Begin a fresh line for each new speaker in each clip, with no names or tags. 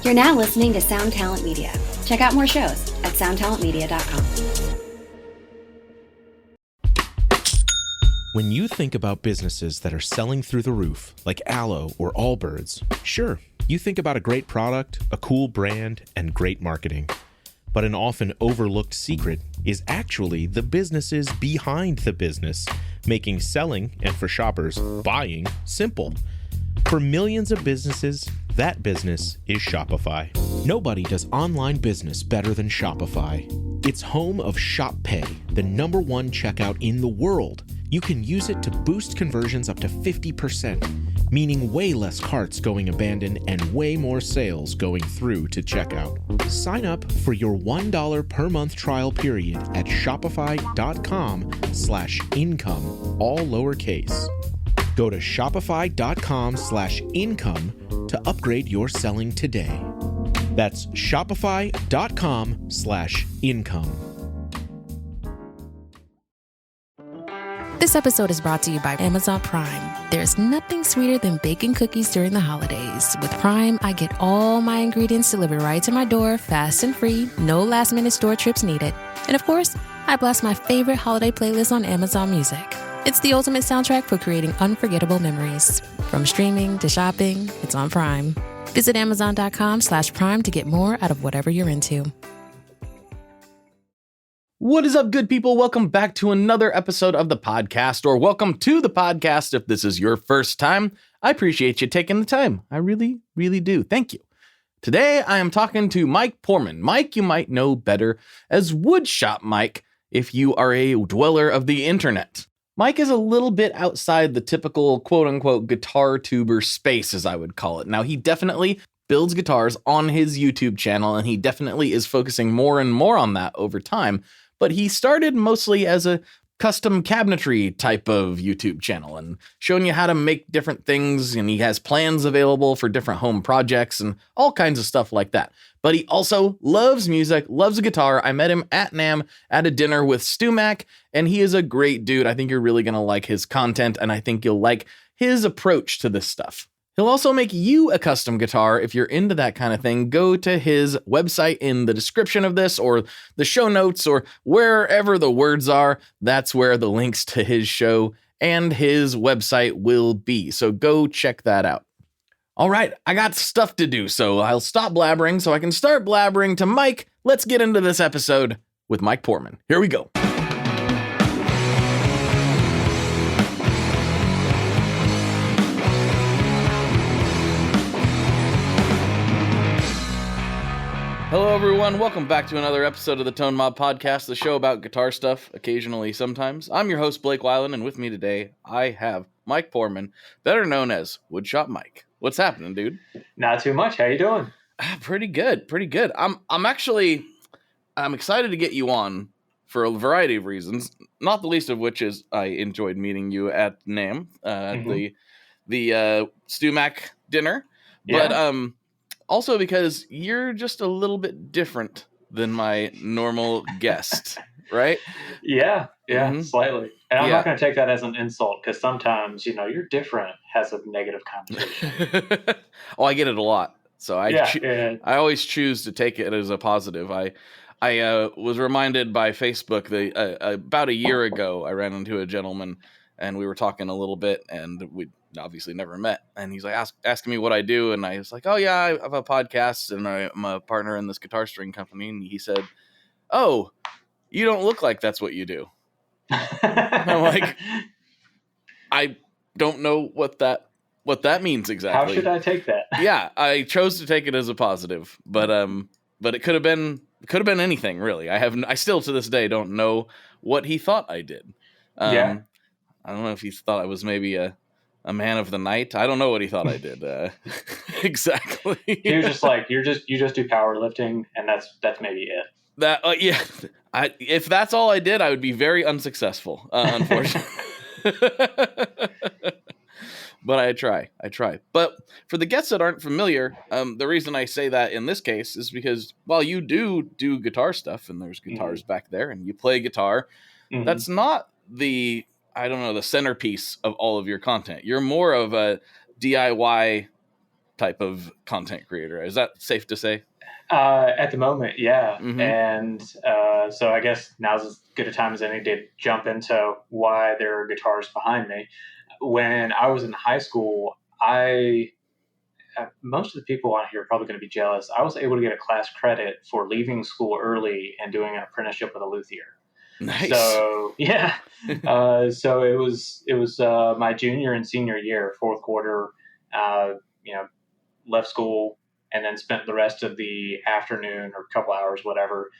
You're now listening to Sound Talent Media. Check out more shows at soundtalentmedia.com.
When you think about businesses that are selling through the roof, like Aloe or Allbirds, sure, you think about a great product, a cool brand, and great marketing. But an often overlooked secret is actually the businesses behind the business, making selling, and for shoppers, buying, simple. For millions of businesses, that business is Shopify. Nobody does online business better than Shopify. It's home of Shop Pay, the #1 checkout in the world. You can use it to boost conversions up to 50%, meaning way less carts going abandoned and way more sales going through to checkout. Sign up for your $1 per month trial period at shopify.com/income, all lowercase. Go to shopify.com/income to upgrade your selling today. That's shopify.com/income.
This episode is brought to you by Amazon Prime. There's nothing sweeter than baking cookies during the holidays. With Prime, I get all my ingredients delivered right to my door, fast and free, no last-minute store trips needed. And of course, I blast my favorite holiday playlist on Amazon Music. It's the ultimate soundtrack for creating unforgettable memories. From streaming to shopping, it's on Prime. Visit Amazon.com/Prime to get more out of whatever you're into.
What is up, good people? Welcome back to another episode of the podcast, or welcome to the podcast if this is your first time. I appreciate you taking the time. I really, really do. Thank you. Today, I am talking to Mike Poorman. Mike, you might know better as Woodshop Mike if you are a dweller of the internet. Mike is a little bit outside the typical quote-unquote guitar tuber space, as I would call it. Now, he definitely builds guitars on his YouTube channel, and he definitely is focusing more and more on that over time. But he started mostly as a custom cabinetry type of YouTube channel and showing you how to make different things. And he has plans available for different home projects and all kinds of stuff like that. But he also loves music, loves a guitar. I met him at NAMM at a dinner with StewMac, and he is a great dude. I think you're really going to like his content, and I think you'll like his approach to this stuff. He'll also make you a custom guitar if you're into that kind of thing. Go to his website in the description of this or the show notes or wherever the words are. That's where the links to his show and his website will be. So go check that out. All right, I got stuff to do, so I'll stop blabbering so I can start blabbering to Mike. Let's get into this episode with Mike Poorman. Here we go. Hello, everyone. Welcome back to another episode of the Tone Mob Podcast, the show about guitar stuff, occasionally, sometimes. I'm your host, Blake Weiland, and with me today, I have Mike Poorman, better known as Woodshop Mike. What's happening, dude?
Not too much. How you doing?
Pretty good. I'm excited to get you on for a variety of reasons, not the least of which is I enjoyed meeting you at NAMM, the StewMac dinner, but also because you're just a little bit different than my normal guest, right?
Yeah, slightly. And I'm not going to take that as an insult, because sometimes, you're different has a negative connotation.
Oh, I get it a lot. So I always choose to take it as a positive. I was reminded by Facebook that about a year ago, I ran into a gentleman and we were talking a little bit, and we obviously never met. And he's like asking me what I do. And I was like, oh yeah, I have a podcast and I'm a partner in this guitar string company. And he said, oh, you don't look like that's what you do. And I'm like, I don't know what that means exactly.
How should I take that?
Yeah, I chose to take it as a positive, but it could have been anything really. I still to this day don't know what he thought I did. I don't know if he thought I was maybe a man of the night. I don't know what he thought I did exactly.
He was just like, you just do powerlifting, and that's maybe it.
That if that's all I did, I would be very unsuccessful, unfortunately. But I try. But for the guests that aren't familiar, the reason I say that in this case is because while you do guitar stuff, and there's guitars back there, and you play guitar, that's not the centerpiece of all of your content. You're more of a DIY type of content creator. Is that safe to say?
At the moment, yeah. And so I guess now's as good a time as any to jump into why there are guitars behind me. When I was in high school, most of the people on here are probably going to be jealous. I was able to get a class credit for leaving school early and doing an apprenticeship with a luthier.
Nice.
So yeah, so it was my junior and senior year, fourth quarter. Left school and then spent the rest of the afternoon or a couple hours, whatever,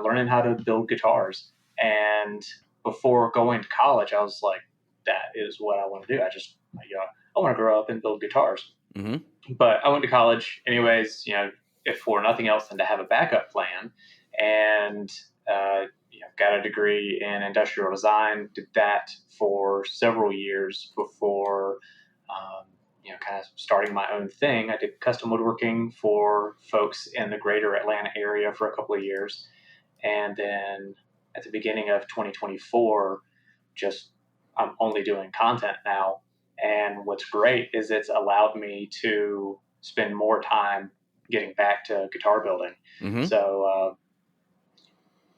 learning how to build guitars. And before going to college, I was like, that is what I want to do. I want to grow up and build guitars. But I went to college anyways, if for nothing else than to have a backup plan, and got a degree in industrial design, did that for several years before kind of starting my own thing. I did custom woodworking for folks in the greater Atlanta area for a couple of years. And then at the beginning of 2024, I'm only doing content now. And what's great is it's allowed me to spend more time getting back to guitar building. So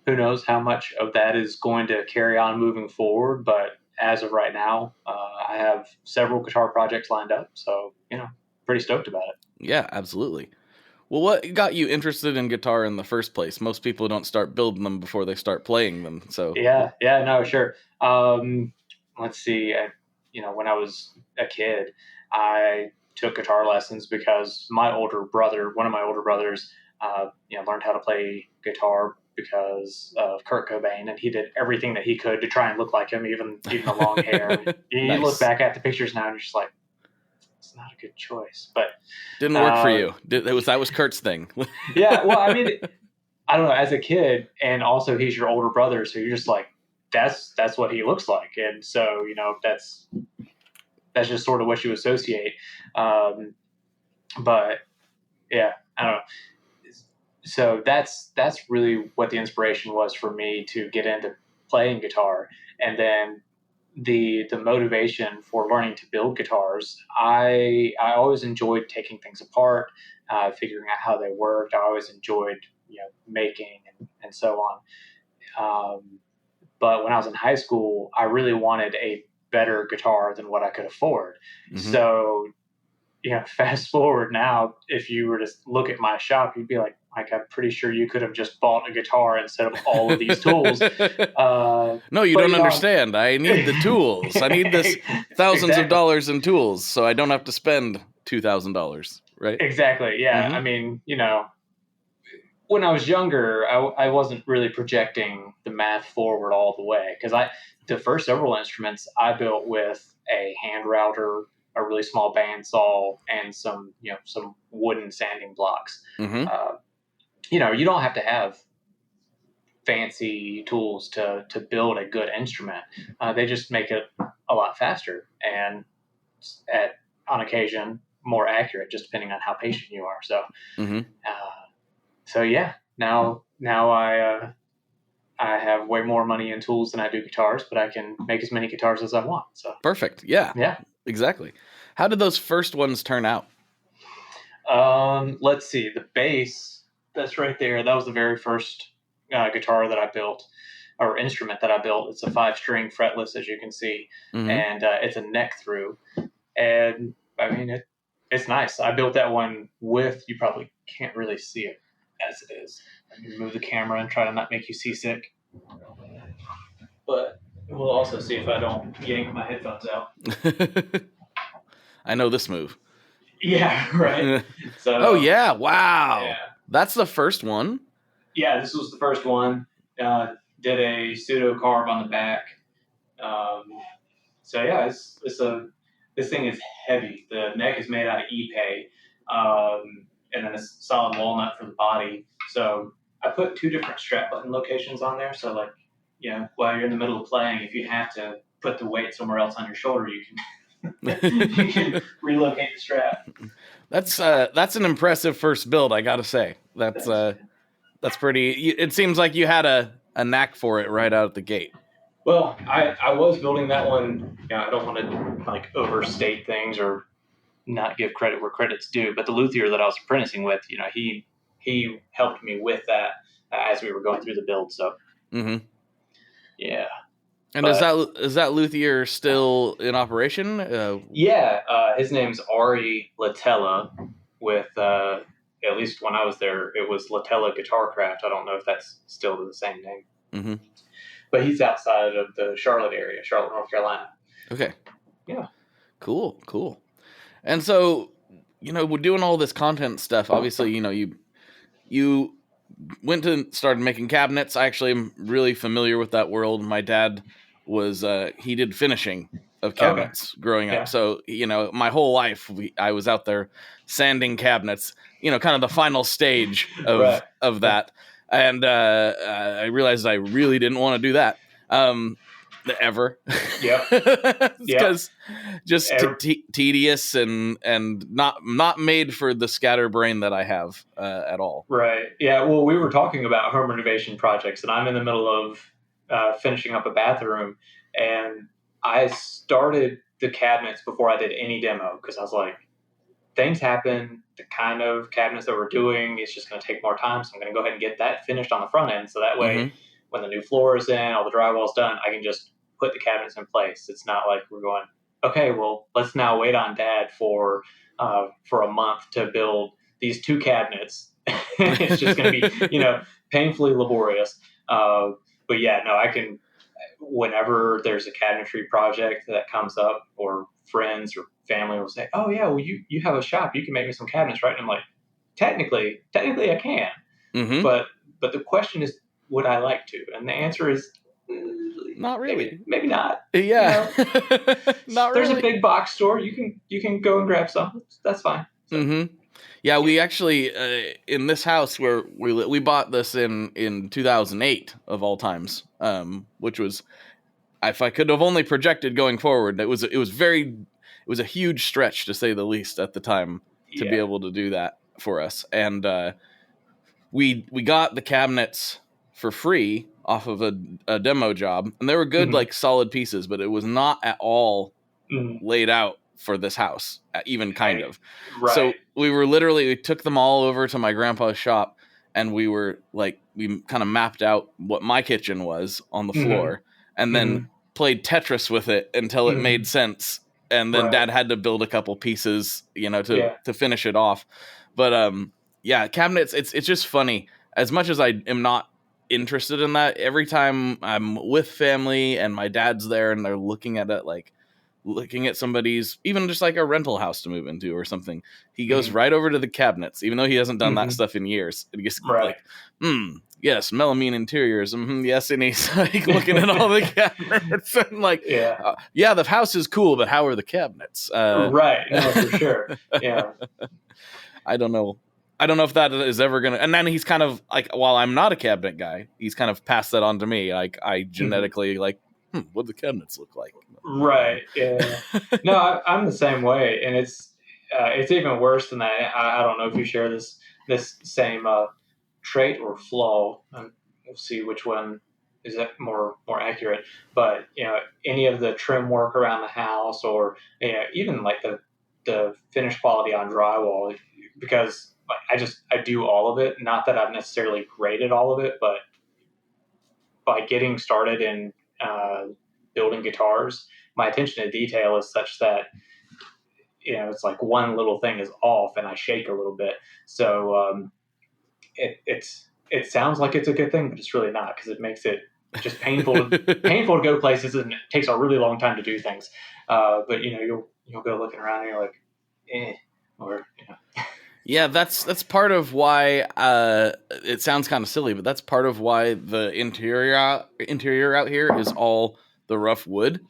who knows how much of that is going to carry on moving forward, but as of right now, I have several guitar projects lined up, so pretty stoked about it.
Yeah, absolutely. Well, what got you interested in guitar in the first place? Most people don't start building them before they start playing them. So
no, sure. Let's see. When I was a kid, I took guitar lessons because one of my older brothers, learned how to play guitar because of Kurt Cobain, and he did everything that he could to try and look like him, even the long hair. You look back at the pictures now and you're just like, it's not a good choice, but
didn't work for you. That was Kurt's thing.
Yeah. Well, I mean, I don't know, as a kid, and also he's your older brother. So you're just like, that's what he looks like. And so, that's just sort of what you associate. But yeah, I don't know. So that's really what the inspiration was for me to get into playing guitar. And then the motivation for learning to build guitars, I always enjoyed taking things apart, figuring out how they worked. I always enjoyed making and so on. But when I was in high school, I really wanted a better guitar than what I could afford. So fast forward now, if you were to look at my shop, you'd be like, Mike, I'm pretty sure you could have just bought a guitar instead of all of these tools.
No, you don't understand. I need the tools. I need this thousands of dollars in tools, so I don't have to spend $2,000, right?
Exactly, yeah. I mean, when I was younger, I wasn't really projecting the math forward all the way, because the first several instruments I built with a hand router, a really small bandsaw, and some wooden sanding blocks. You don't have to have fancy tools to build a good instrument. They just make it a lot faster and on occasion more accurate, just depending on how patient you are. So, so yeah, now I have way more money in tools than I do guitars, but I can make as many guitars as I want. So
perfect. Yeah, exactly. How did those first ones turn out?
Let's see. The bass, that's right there. That was the very first guitar that I built, or instrument that I built. It's a 5-string fretless, as you can see, and it's a neck through. And I mean, it's nice. I built that one with, you probably can't really see it as it is. Let me move the camera and try to not make you seasick. But we'll also see if I don't yank my headphones out.
I know this move.
Yeah, right. So.
Oh yeah! Wow.
Yeah.
That's the first one.
Yeah, this was the first one. Did a pseudo carve on the back. So yeah, this thing is heavy. The neck is made out of Ipe, and then a solid walnut for the body. So I put 2 different strap button locations on there. So while you're in the middle of playing, if you have to put the weight somewhere else on your shoulder, you can you can relocate the strap.
That's an impressive first build, I gotta say. That's pretty. It seems like you had a knack for it right out of the gate.
Well, I was building that one. I don't want to overstate things or not give credit where credit's due. But the luthier that I was apprenticing with, he helped me with that as we were going through the build. So, yeah.
And is that luthier still in operation?
His name's Ari Latella. With at least when I was there, it was Latella Guitar Craft. I don't know if that's still the same name. But he's outside of the Charlotte area, Charlotte, North Carolina.
Okay.
Yeah.
Cool. And so, we're doing all this content stuff. Obviously, you went to started making cabinets. I actually am really familiar with that world. My dad he did finishing of cabinets growing up. So, my whole life, I was out there sanding cabinets, kind of the final stage of that. And I realized I really didn't want to do that ever. Because just tedious and not made for the scatterbrain that I have at all.
Right. Yeah. Well, we were talking about home renovation projects, and I'm in the middle of finishing up a bathroom, and I started the cabinets before I did any demo because I was like, things happen. The kind of cabinets that we're doing is just going to take more time, so I'm going to go ahead and get that finished on the front end, so that way when the new floor is in, all the drywall's done, I can just put the cabinets in place. It's not like we're going, okay, well, let's now wait on Dad for a month to build these 2 cabinets. It's just going to be, painfully laborious. But yeah, no, I can, whenever there's a cabinetry project that comes up, or friends or family will say, oh yeah, well, you have a shop, you can make me some cabinets, right? And I'm like, technically I can. But the question is, would I like to? And the answer is,
not really.
Maybe not.
Yeah. Not
There's
really.
a big box store. You can go and grab some. That's fine. So.
Yeah, we actually in this house where we bought this in 2008 of all times, which was, if I could have only projected going forward, it was a huge stretch to say the least at the time to be able to do that for us. And we got the cabinets for free off of a demo job, and they were good, like solid pieces, but it was not at all laid out for this house, even kind of. Right. So we took them all over to my grandpa's shop, and we kind of mapped out what my kitchen was on the floor, and then played Tetris with it until it made sense. And then Dad had to build a couple pieces, to finish it off. But cabinets, it's just funny. As much as I am not interested in that, every time I'm with family and my dad's there and they're looking at it, looking at somebody's, even just like a rental house to move into or something, he goes right over to the cabinets, even though he hasn't done that stuff in years. And he gets like, yes, melamine interiors. Yes. And he's like looking at all the cabinets and like, the house is cool, but how are the cabinets?
Right. No, for sure. Yeah.
I don't know if that is ever going to, and then he's kind of like, while I'm not a cabinet guy, he's kind of passed that on to me. Like I genetically what do the cabinets look like?
Right. Yeah. No, I'm the same way. And it's even worse than that. I don't know if you share this same trait or flaw. We'll see which one is more accurate. But, any of the trim work around the house, or, even like the finish quality on drywall, because I do all of it. Not that I've necessarily graded all of it, but by getting started in building guitars, my attention to detail is such that, it's like one little thing is off and I shake a little bit. So it sounds like it's a good thing, but it's really not, because it makes it just painful to go places, and it takes a really long time to do things. But you'll go looking around and you're like, or.
Yeah, that's part of why it sounds kind of silly, but that's part of why the interior out here is all the rough wood.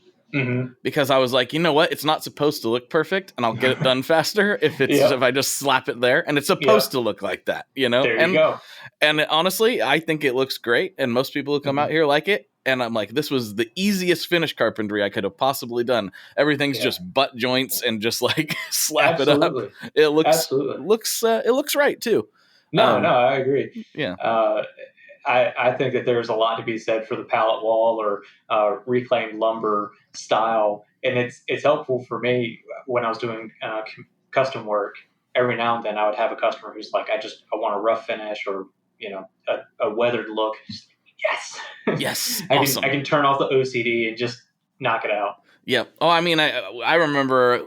Because I was like, you know what? It's not supposed to look perfect, and I'll get it done faster if I just slap it there, and it's supposed to look like that,
There you go.
And honestly, I think it looks great, and most people who come out here like it. And I'm like, this was the easiest finish carpentry I could have possibly done. Everything's just butt joints and just like slap it up. It looks right too.
No, I agree.
Yeah.
I think that there's a lot to be said for the pallet wall or reclaimed lumber style, and it's helpful for me when I was doing custom work, every now and then I would have a customer who's like, I want a rough finish or, a weathered look. Yes.
Yes.
I can turn off the OCD and just knock it out.
Yeah. Oh, I mean, I remember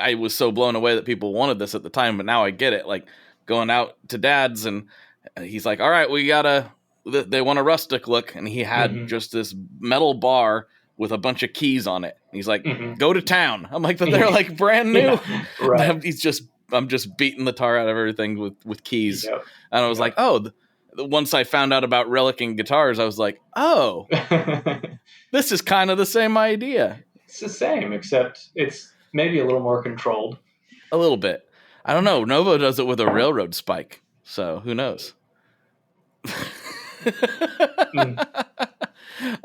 I was so blown away that people wanted this at the time, but now I get it. Like going out to Dad's and he's like, all right, they want a rustic look. And he had just this metal bar with a bunch of keys on it. And he's like, go to town. I'm like, but they're like brand new.
Yeah, right.
I'm just beating the tar out of everything with keys.
Yep.
And I was like, oh, once I found out about relicking guitars, I was like, oh, this is kind of the same idea.
It's the same, except it's maybe a little more controlled.
A little bit. I don't know. Novo does it with a railroad spike. So who knows?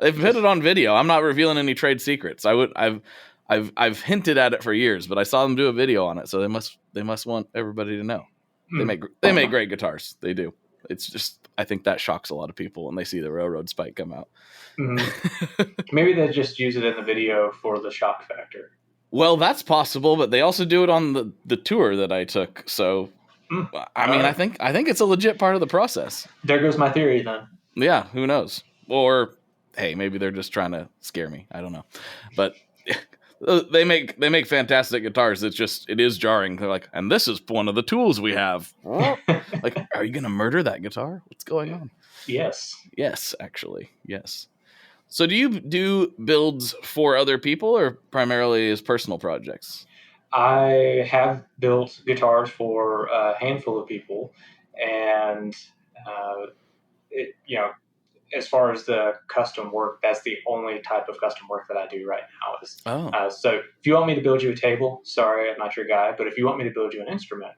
They've hit it on video. I'm not revealing any trade secrets. I've hinted at it for years, but I saw them do a video on it, so they must want everybody to know. They make great guitars. They do. It's just I think that shocks a lot of people when they see the railroad spike come out.
Maybe they just use it in the video for the shock factor.
Well, that's possible, but they also do it on the tour that I took. So I mean, I think it's a legit part of the process. There
goes my theory then.
Yeah, who knows? Or hey, maybe they're just trying to scare me. I don't know. But they make fantastic guitars. It is jarring. They're like, and this is one of the tools we have. Like, are you going to murder that guitar? What's going on?
Yes.
Yes, actually. Yes. So do you do builds for other people or primarily as personal projects?
I have built guitars for a handful of people, and as far as the custom work, that's the only type of custom work that I do right now. So if you want me to build you a table, sorry, I'm not your guy, but if you want me to build you an instrument,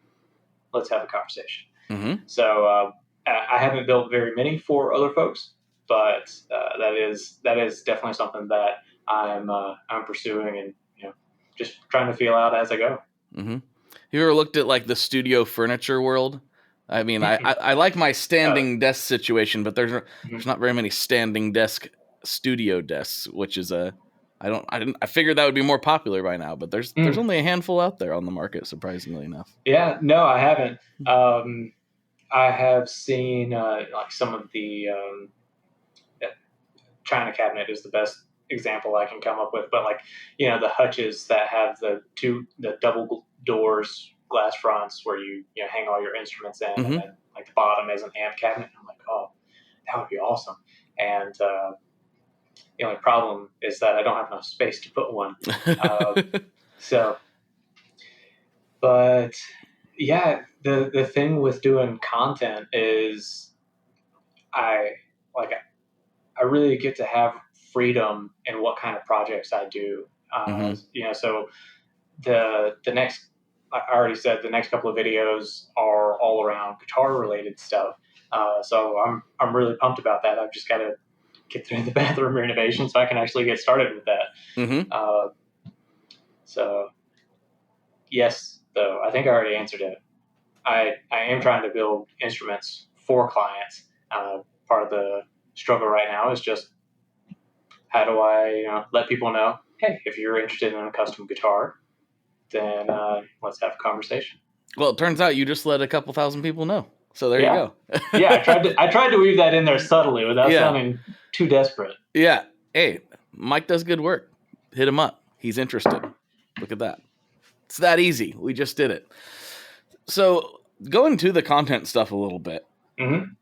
let's have a conversation. Mm-hmm. So I haven't built very many for other folks, but that is definitely something that I'm pursuing and just trying to feel out as I go.
Mm-hmm. You ever looked at like the studio furniture world? I mean, I like my standing desk situation, but there's not very many standing desk studio desks, which is I figured that would be more popular by now, but there's only a handful out there on the market, surprisingly enough.
Yeah, no, I haven't. I have seen like some of the China cabinet is the best example I can come up with, but like the hutches that have the double doors, glass fronts where you hang all your instruments in, and then like the bottom is an amp cabinet. I'm like, oh, that would be awesome. And the only problem is that I don't have enough space to put one. But yeah, the thing with doing content is I really get to have freedom in what kind of projects I do. So the next, I already said the next couple of videos are all around guitar related stuff. So I'm really pumped about that. I've just got to get through the bathroom renovation so I can actually get started with that. So yes, though, I think I already answered it. I am trying to build instruments for clients. Part of the struggle right now is just how do I let people know, hey, if you're interested in a custom guitar, then let's have a conversation.
Well, it turns out you just let a couple thousand people know. So there you go.
Yeah, I tried to weave that in there subtly without sounding too desperate.
Yeah. Hey, Mike does good work. Hit him up. He's interested. Look at that. It's that easy. We just did it. So going to the content stuff a little bit. Mm-hmm.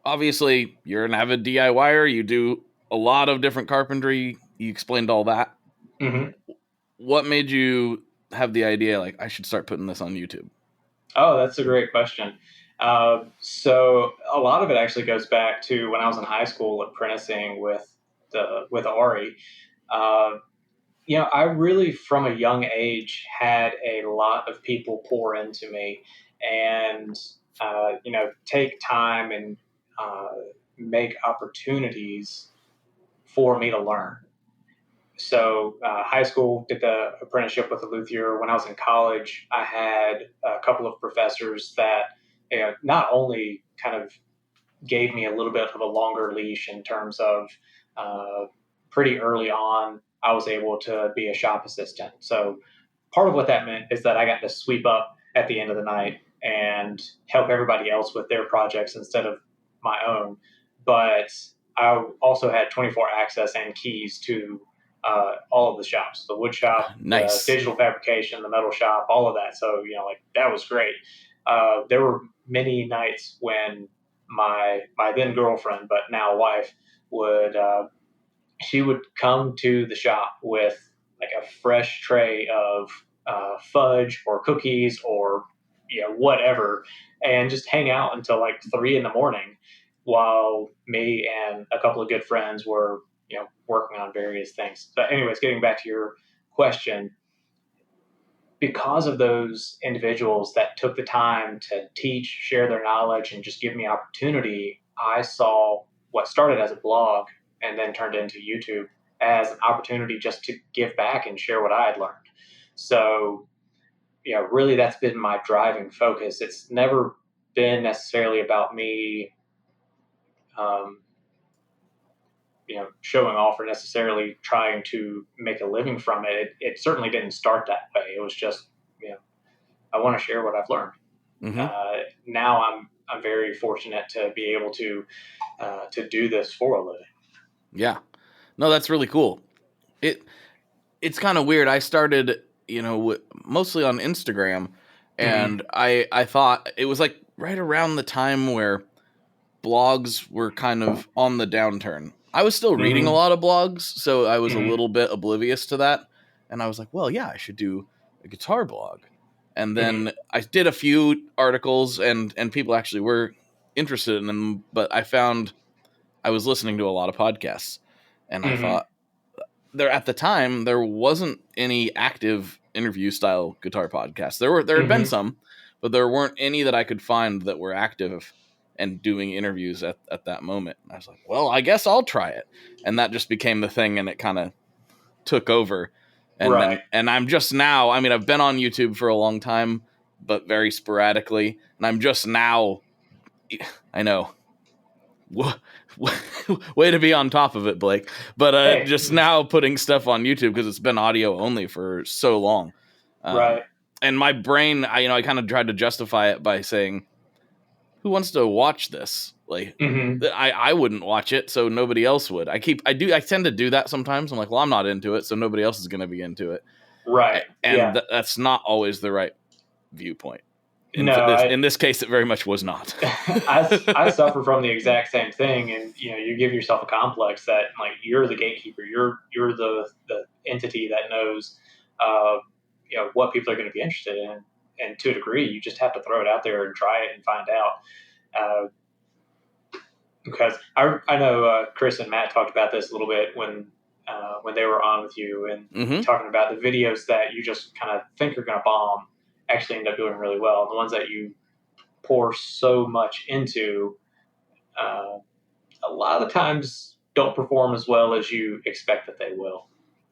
Obviously, you're an avid DIYer. You do a lot of different carpentry. You explained all that. Mm-hmm. What made you have the idea, like, I should start putting this on YouTube?
Oh, that's a great question. So a lot of it actually goes back to when I was in high school apprenticing with Ari. I really, from a young age, had a lot of people pour into me and, take time and make opportunities for me to learn. So high school, did the apprenticeship with a luthier. When I was in college, I had a couple of professors that not only kind of gave me a little bit of a longer leash in terms of pretty early on, I was able to be a shop assistant. So part of what that meant is that I got to sweep up at the end of the night and help everybody else with their projects instead of my own. But I also had 24 access and keys to all of the shops, the wood shop,
Nice.
the digital fabrication, the metal shop, all of that. So, that was great. There were many nights when my then girlfriend, but now wife, she would come to the shop with like a fresh tray of fudge or cookies or whatever, and just hang out until like 3 a.m. while me and a couple of good friends were working on various things. But anyways, getting back to your question, because of those individuals that took the time to teach, share their knowledge, and just give me opportunity, I saw what started as a blog and then turned into YouTube as an opportunity just to give back and share what I had learned. So, really that's been my driving focus. It's never been necessarily about me, showing off or necessarily trying to make a living from it. It certainly didn't start that way. It was just, I want to share what I've learned.
Mm-hmm.
Now I'm very fortunate to be able to do this for a living.
Yeah. No, that's really cool. It's kind of weird. I started, mostly on Instagram, and I thought it was like right around the time where blogs were kind of on the downturn. I was still reading a lot of blogs, so I was a little bit oblivious to that. And I was like, well, yeah, I should do a guitar blog. And then I did a few articles, and people actually were interested in them, but I found I was listening to a lot of podcasts, and I thought at the time there wasn't any active interview style guitar podcasts. There had been some, but there weren't any that I could find that were active and doing interviews at that moment. And I was like, well, I guess I'll try it. And that just became the thing, and it kind of took over. And and I'm just now, I've been on YouTube for a long time, but very sporadically. And I'm just now, I know, way to be on top of it, Blake. But just now putting stuff on YouTube because it's been audio only for so long. And my brain, I kind of tried to justify it by saying, who wants to watch this? Like, I wouldn't watch it, so nobody else would. I tend to do that sometimes. I'm like, well, I'm not into it, so nobody else is going to be into it.
Right.
And that's not always the right viewpoint. In this case, it very much was not.
I suffer from the exact same thing, and you give yourself a complex that like you're the gatekeeper, you're the entity that knows, what people are going to be interested in. And to a degree, you just have to throw it out there and try it and find out. Because I know Chris and Matt talked about this a little bit when they were on with you and talking about the videos that you just kind of think are going to bomb actually end up doing really well. The ones that you pour so much into, a lot of the times don't perform as well as you expect that they will.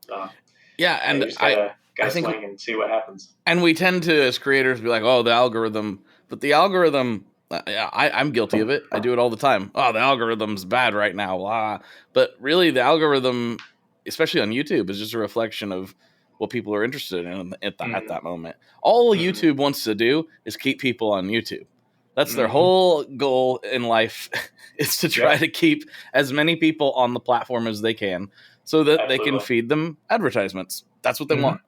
So,
yeah, and
I think swing and see what happens.
And we tend to, as creators, be like, oh, the algorithm. But the algorithm, I'm guilty of it. I do it all the time. Oh, the algorithm's bad right now. Blah. But really, the algorithm, especially on YouTube, is just a reflection of what people are interested in at that moment. All YouTube wants to do is keep people on YouTube. That's their whole goal in life, is to try to keep as many people on the platform as they can so that they can feed them advertisements. That's what they want.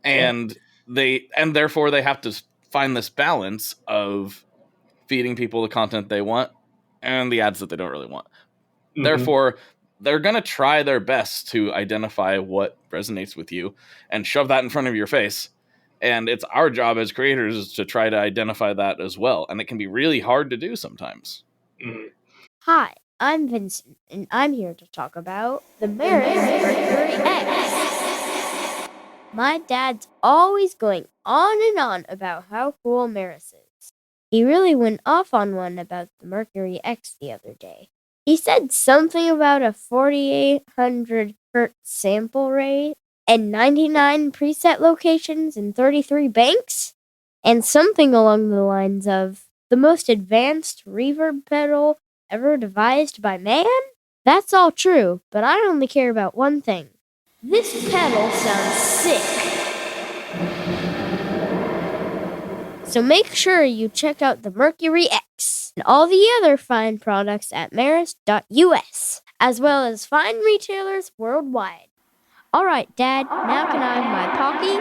And therefore they have to find this balance of feeding people the content they want and the ads that they don't really want. Therefore, they're going to try their best to identify what resonates with you and shove that in front of your face. And it's our job as creators to try to identify that as well. And it can be really hard to do sometimes.
Hi, I'm Vincent, and I'm here to talk about the Mercury X. My dad's always going on and on about how cool Maris is. He really went off on one about the Mercury X the other day. He said something about a 4,800 hertz sample rate and 99 preset locations and 33 banks, and something along the lines of the most advanced reverb pedal ever devised by man? That's all true, but I only care about one thing. This pedal sounds sick. So make sure you check out the Mercury X and all the other fine products at Maris.us, as well as fine retailers worldwide. All right, Dad, now can I have my Pocky?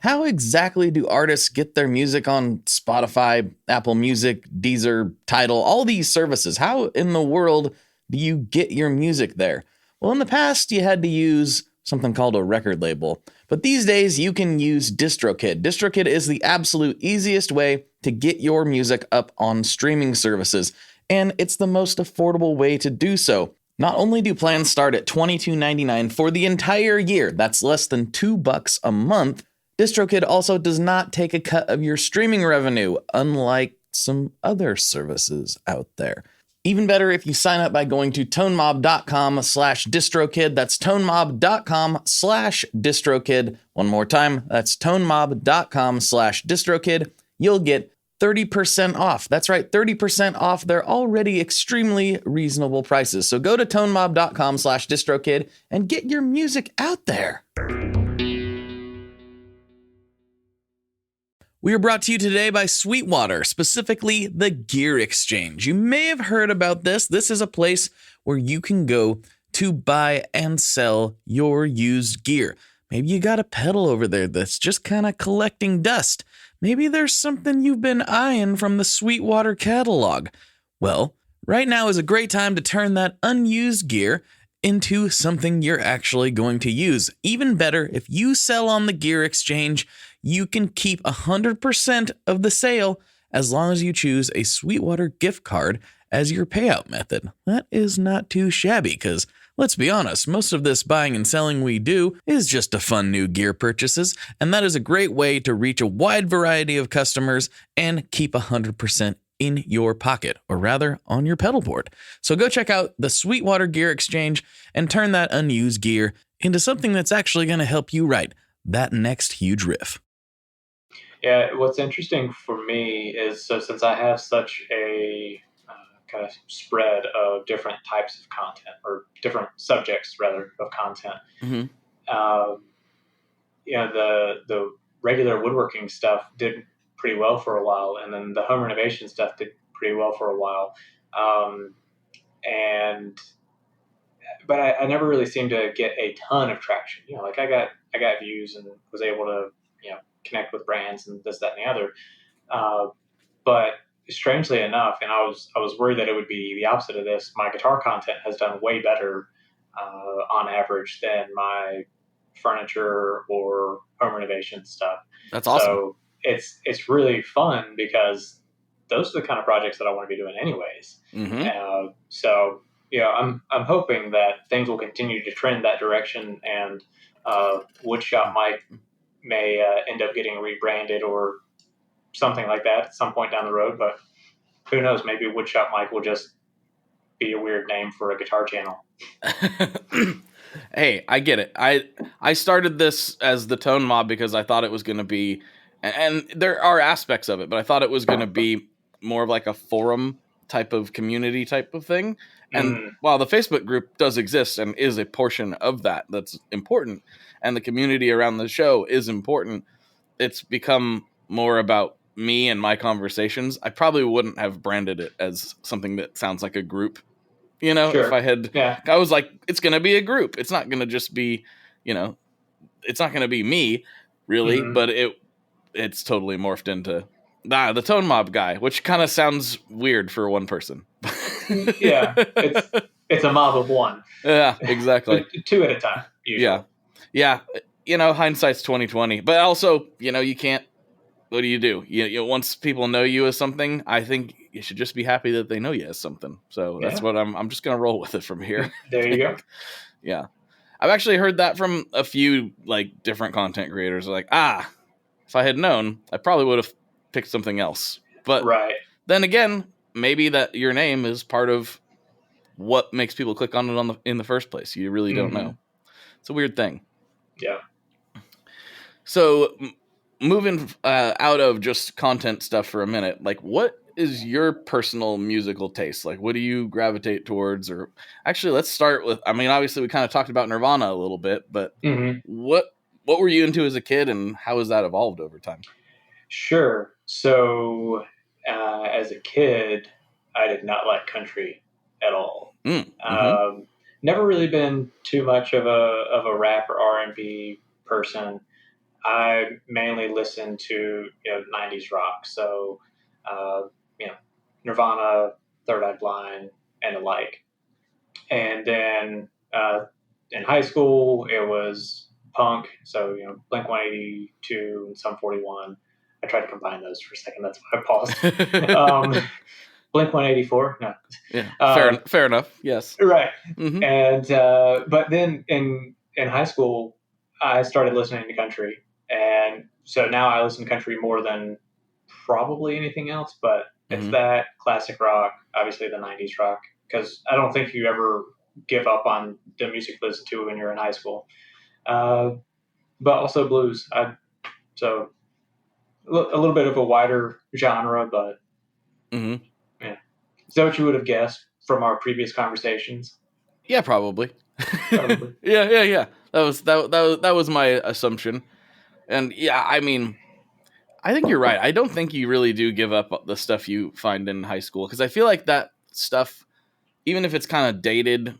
How exactly do artists get their music on Spotify, Apple Music, Deezer, Tidal, all these services? How in the world do you get your music there? Well, in the past, you had to use something called a record label. But these days, you can use DistroKid. DistroKid is the absolute easiest way to get your music up on streaming services. And it's the most affordable way to do so. Not only do plans start at $22.99 for the entire year, that's less than $2 a month, DistroKid also does not take a cut of your streaming revenue, unlike some other services out there. Even better if you sign up by going to tonemob.com/distrokid. That's tonemob.com/distrokid. One more time, that's tonemob.com/distrokid. You'll get 30% off. That's right, 30% off their already extremely reasonable prices. So go to tonemob.com/distrokid and get your music out there. We are brought to you today by Sweetwater, specifically the Gear Exchange. You may have heard about this. This is a place where you can go to buy and sell your used gear. Maybe you got a pedal over there that's just kind of collecting dust. Maybe there's something you've been eyeing from the Sweetwater catalog. Well, right now is a great time to turn that unused gear into something you're actually going to use. Even better, if you sell on the Gear Exchange, you can keep 100% of the sale as long as you choose a Sweetwater gift card as your payout method. That is not too shabby because, let's be honest, most of this buying and selling we do is just to fund new gear purchases, and that is a great way to reach a wide variety of customers and keep 100% in your pocket, or rather on your pedal board. So go check out the Sweetwater Gear Exchange and turn that unused gear into something that's actually going to help you write that next huge riff.
Yeah, what's interesting for me is, so since I have such a kind of spread of different types of content, or different subjects rather of content, the regular woodworking stuff did pretty well for a while, and then the home renovation stuff did pretty well for a while, but I never really seemed to get a ton of traction. Like I got views and was able to connect with brands and this, that, and the other. But strangely enough, and I was worried that it would be the opposite of this, my guitar content has done way better on average than my furniture or home renovation stuff.
That's awesome.
So it's really fun because those are the kind of projects that I want to be doing anyways. Mm-hmm. So I'm hoping that things will continue to trend that direction, and Woodshop Mike may end up getting rebranded or something like that at some point down the road. But who knows? Maybe Woodshop Mike will just be a weird name for a guitar channel.
Hey, I get it. I started this as the Tone Mob because I thought it was going to be, and there are aspects of it, but I thought it was going to be more of like a forum type of community type of thing. And while the Facebook group does exist and is a portion of that's important, and the community around the show is important, it's become more about me and my conversations. I probably wouldn't have branded it as something that sounds like a group. Sure. If I had, I was like, it's going to be a group. It's not going to just be, it's not going to be me really, but it's totally morphed into the Tone Mob guy, which kind of sounds weird for one person.
Yeah. It's a mob of one.
Yeah, exactly.
Two at a time. Usually.
Yeah. Hindsight's 20/20, but also, you can't, what do? You once people know you as something, I think you should just be happy that they know you as something. So that's what I'm just going to roll with it from here.
There you go.
Yeah. I've actually heard that from a few different content creators. Like, if I had known, I probably would have picked something else. But then again, maybe that your name is part of what makes people click on it in the first place. You really don't know. It's a weird thing.
Yeah.
So moving out of just content stuff for a minute, what is your personal musical taste? Like, what do you gravitate towards? Or actually, let's start with, I mean, obviously we kind of talked about Nirvana a little bit, but what were you into as a kid, and how has that evolved over time?
Sure. So, as a kid, I did not like country at all. Never really been too much of a rap or R&B person. I mainly listened to 90s rock. So, Nirvana, Third Eye Blind, and the like. And then in high school, it was punk. So, Blink 182 and Sum 41. I tried to combine those for a second. That's why I paused. Blink 184. No.
Yeah. Fair enough. Yes.
Right. And but then in high school, I started listening to country, and so now I listen to country more than probably anything else. But it's that classic rock, obviously the 90s rock, because I don't think you ever give up on the music you listen to when you're in high school. But also blues. So a little bit of a wider genre, but yeah. Is that what you would have guessed from our previous conversations?
Yeah, probably. Yeah. That was my assumption. And yeah, I mean, I think you're right. I don't think you really do give up the stuff you find in high school, because I feel like that stuff, even if it's kind of dated,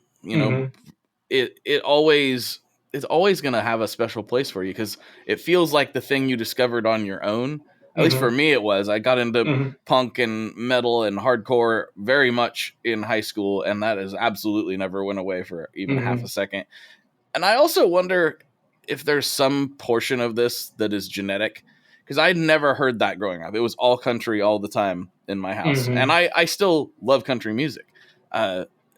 it's always going to have a special place for you, because it feels like the thing you discovered on your own. At least for me, it was. I got into punk and metal and hardcore very much in high school, and that has absolutely never went away for even half a second. And I also wonder if there's some portion of this that is genetic, because I'd never heard that growing up. It was all country all the time in my house, and I still love country music,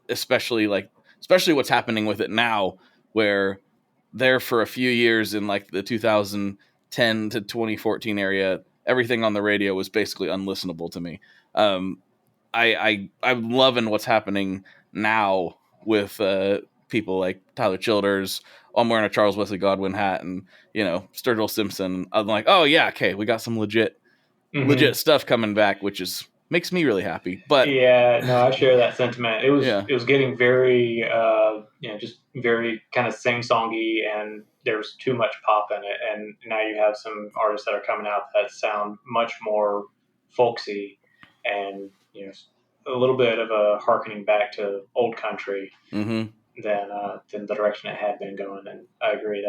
especially what's happening with it now, where there for a few years in like the 2010 to 2014 area, everything on the radio was basically unlistenable to me. I'm loving what's happening now with people like Tyler Childers. I'm wearing a Charles Wesley Godwin hat, and Sturgill Simpson. I'm like, oh yeah, okay, we got some legit stuff coming back, which makes me really happy. But
yeah, no, I share that sentiment. It was getting very just very kind of sing-songy, and there's too much pop in it. And now you have some artists that are coming out that sound much more folksy, and a little bit of a harkening back to old country than the direction it had been going. And I agree,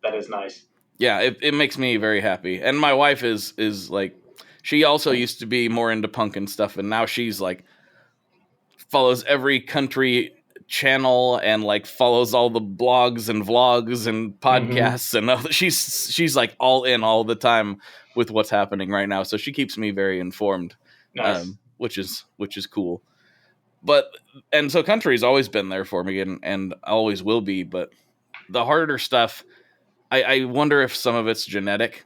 that is nice.
Yeah, it makes me very happy. And my wife is like, she also used to be more into punk and stuff, and now she's like follows every country channel and like follows all the blogs and vlogs and podcasts and she's like all in all the time with what's happening right now. So she keeps me very informed,
nice.
Which is cool. And so country's always been there for me and always will be. But the harder stuff, I wonder if some of it's genetic,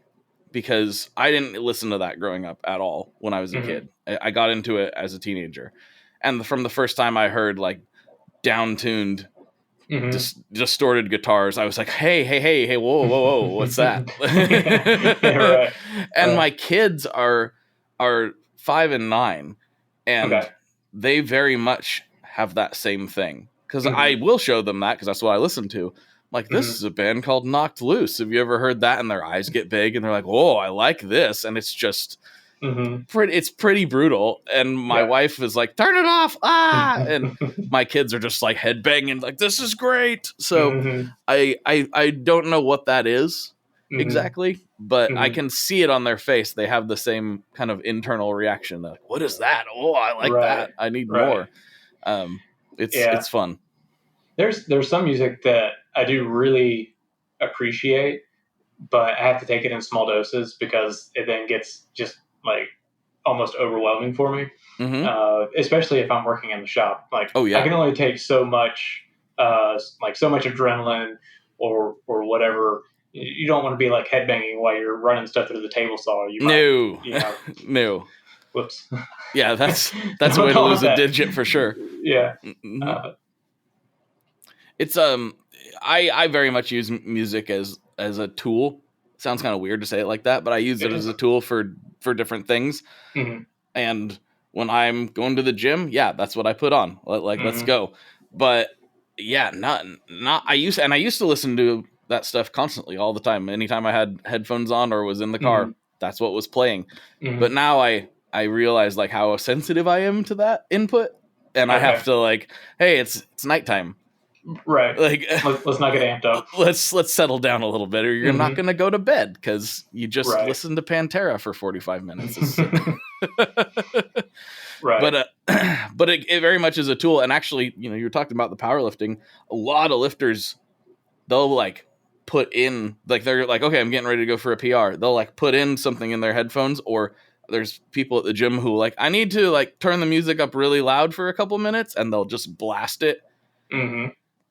because I didn't listen to that growing up at all when I was a kid. I got into it as a teenager. And from the first time I heard like down-tuned, distorted guitars, I was like, hey, whoa, what's that?
Right.
And my kids are 5 and 9, and they very much have that same thing. Because I will show them that, because that's what I listen to. Like, this is a band called Knocked Loose. Have you ever heard that? And their eyes get big, and they're like, "Whoa, I like this." And it's just, it's pretty brutal. And my wife is like, "Turn it off!" And my kids are just like headbanging, like, "This is great." So I don't know what that is exactly, but I can see it on their face. They have the same kind of internal reaction. They're like, "What is that? Oh, I like that. I need more." It's fun.
There's some music that I do really appreciate, but I have to take it in small doses, because it then gets just like almost overwhelming for me. Especially if I'm working in the shop. Like, I can only take so much, so much adrenaline or whatever. You don't want to be like headbanging while you're running stuff through the table saw.
No.
Whoops.
Yeah, that's a way to lose a digit for sure.
Yeah.
It's I very much use music as a tool. Sounds kind of weird to say it like that, but I use it as a tool for different things. And when I'm going to the gym, yeah, that's what I put on. Let's go. But yeah, not I used to listen to that stuff constantly all the time. Anytime I had headphones on or was in the car, that's what was playing. But now I realize like how sensitive I am to that input, and I have to like, hey, it's nighttime.
Right.
Like,
let's not get amped up.
Let's settle down a little bit, or you're not going to go to bed because you just listened to Pantera for 45 minutes.
Right.
But it very much is a tool. And actually, you know, you're talking about the powerlifting. A lot of lifters, they'll like put in, like they're like, okay, I'm getting ready to go for a PR. They'll like put in something in their headphones, or there's people at the gym who like, I need to like turn the music up really loud for a couple minutes, and they'll just blast it.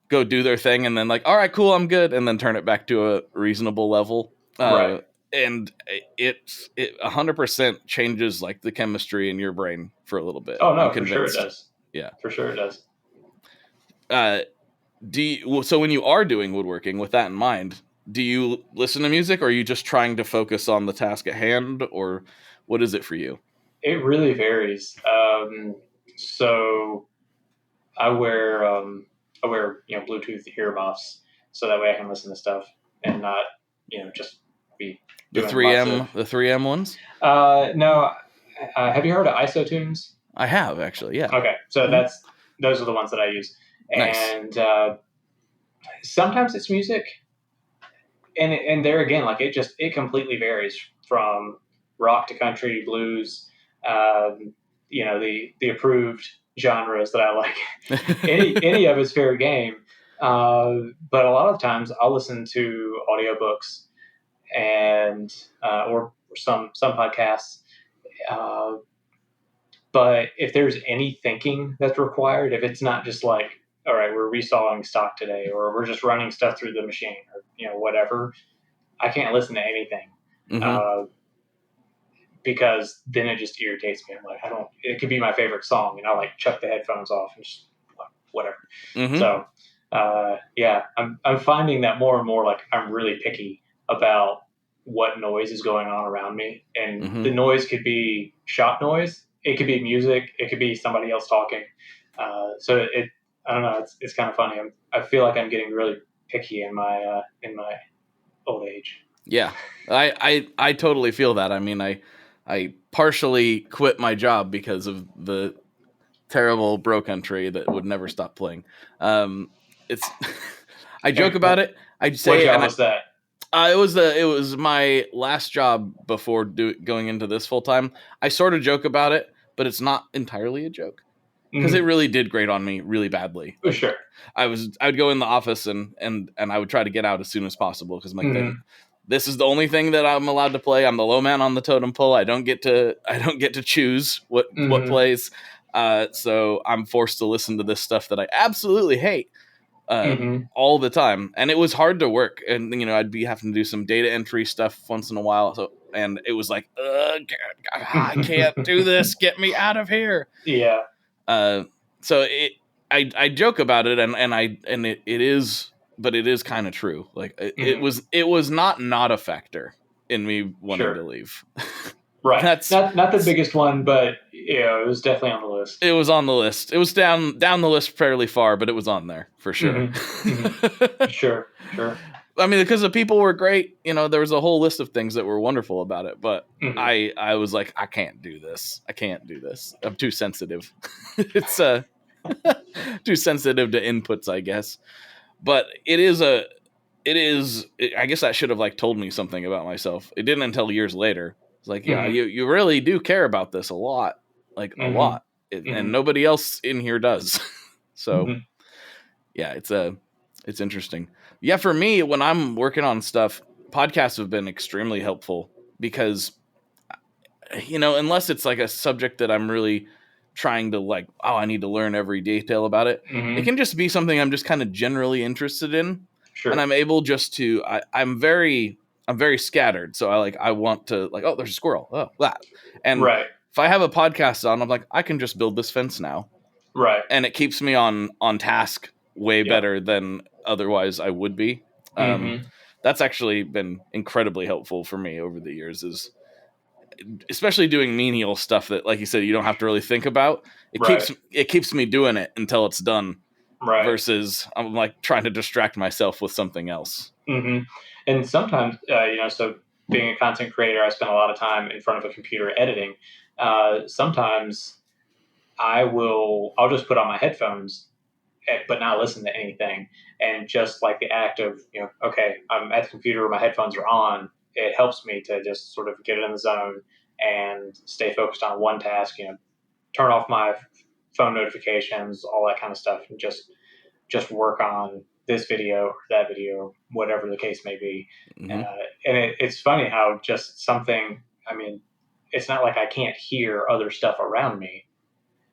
Go do their thing, and then like, all right, cool, I'm good, and then turn it back to a reasonable level. And it 100% changes like the chemistry in your brain for a little bit.
Oh no, for sure it does.
Yeah,
for sure it does.
So when you are doing woodworking with that in mind, do you listen to music, or are you just trying to focus on the task at hand, or what is it for you?
It really varies. So I wear Bluetooth earmuffs, so that way I can listen to stuff and not, just be
the 3M ones.
No, have you heard of ISO-tunes?
I have, actually. Yeah.
Okay, so those are the ones that I use, and sometimes it's music, and there again, like it completely varies from rock to country, blues, the approved genres that I like. any of it's fair game. But a lot of times I'll listen to audiobooks and or some podcasts. But if there's any thinking that's required, if it's not just like, all right, we're resawing stock today, or we're just running stuff through the machine, or whatever, I can't listen to anything. Because then it just irritates me. I'm like, it could be my favorite song, and I'll like chuck the headphones off and just whatever. So, I'm finding that more and more, like, I'm really picky about what noise is going on around me. And the noise could be shop noise. It could be music. It could be somebody else talking. So I don't know. It's kind of funny. I feel like I'm getting really picky in my old age. Yeah,
I totally feel that. I mean, I partially quit my job because of the terrible bro country that would never stop playing. It's I joke about it. I'd say,
what job was that?
It was my last job before going into this full time. I sort of joke about it, but it's not entirely a joke, because it really did grate on me really badly.
For sure.
I would go in the office and I would try to get out as soon as possible, because my thing. This is the only thing that I'm allowed to play. I'm the low man on the totem pole. I don't get to choose what plays. So I'm forced to listen to this stuff that I absolutely hate all the time. And it was hard to work. And I'd be having to do some data entry stuff once in a while. So, and it was like, I can't do this. Get me out of here.
Yeah.
So I joke about it, and it is. But it is kind of true. Like it was not a factor in me wanting to leave.
Right. That's not the biggest one, but it was definitely on the list.
It was on the list. It was down the list fairly far, but it was on there for sure.
Sure.
I mean, because the people were great. There was a whole list of things that were wonderful about it, but I was like, I can't do this. I'm too sensitive. It's too sensitive to inputs, I guess. But it is, I guess that should have like told me something about myself. It didn't until years later. It's like, yeah, you really do care about this a lot, like a lot. And nobody else in here does. So yeah, it's interesting. Yeah. For me, when I'm working on stuff, podcasts have been extremely helpful, because, unless it's like a subject that I'm really trying to like, I need to learn every detail about it. It can just be something I'm just kind of generally interested in. Sure. And I'm able just to, I'm very scattered. So I want to like, there's a squirrel. Oh, that. And if I have a podcast on, I'm like, I can just build this fence now.
Right.
And it keeps me on task way better than otherwise I would be. That's actually been incredibly helpful for me over the years, is especially doing menial stuff that, like you said, you don't have to really think about. It keeps me doing it until it's done.
Right.
Versus I'm like trying to distract myself with something else.
Mm-hmm. And sometimes, so being a content creator, I spend a lot of time in front of a computer editing. Sometimes I'll just put on my headphones, but not listen to anything. And just like the act of, okay, I'm at the computer, my headphones are on. It helps me to just sort of get in the zone and stay focused on one task, turn off my phone notifications, all that kind of stuff, and just work on this video or that video, whatever the case may be.
Mm-hmm.
And it's funny how just something, it's not like I can't hear other stuff around me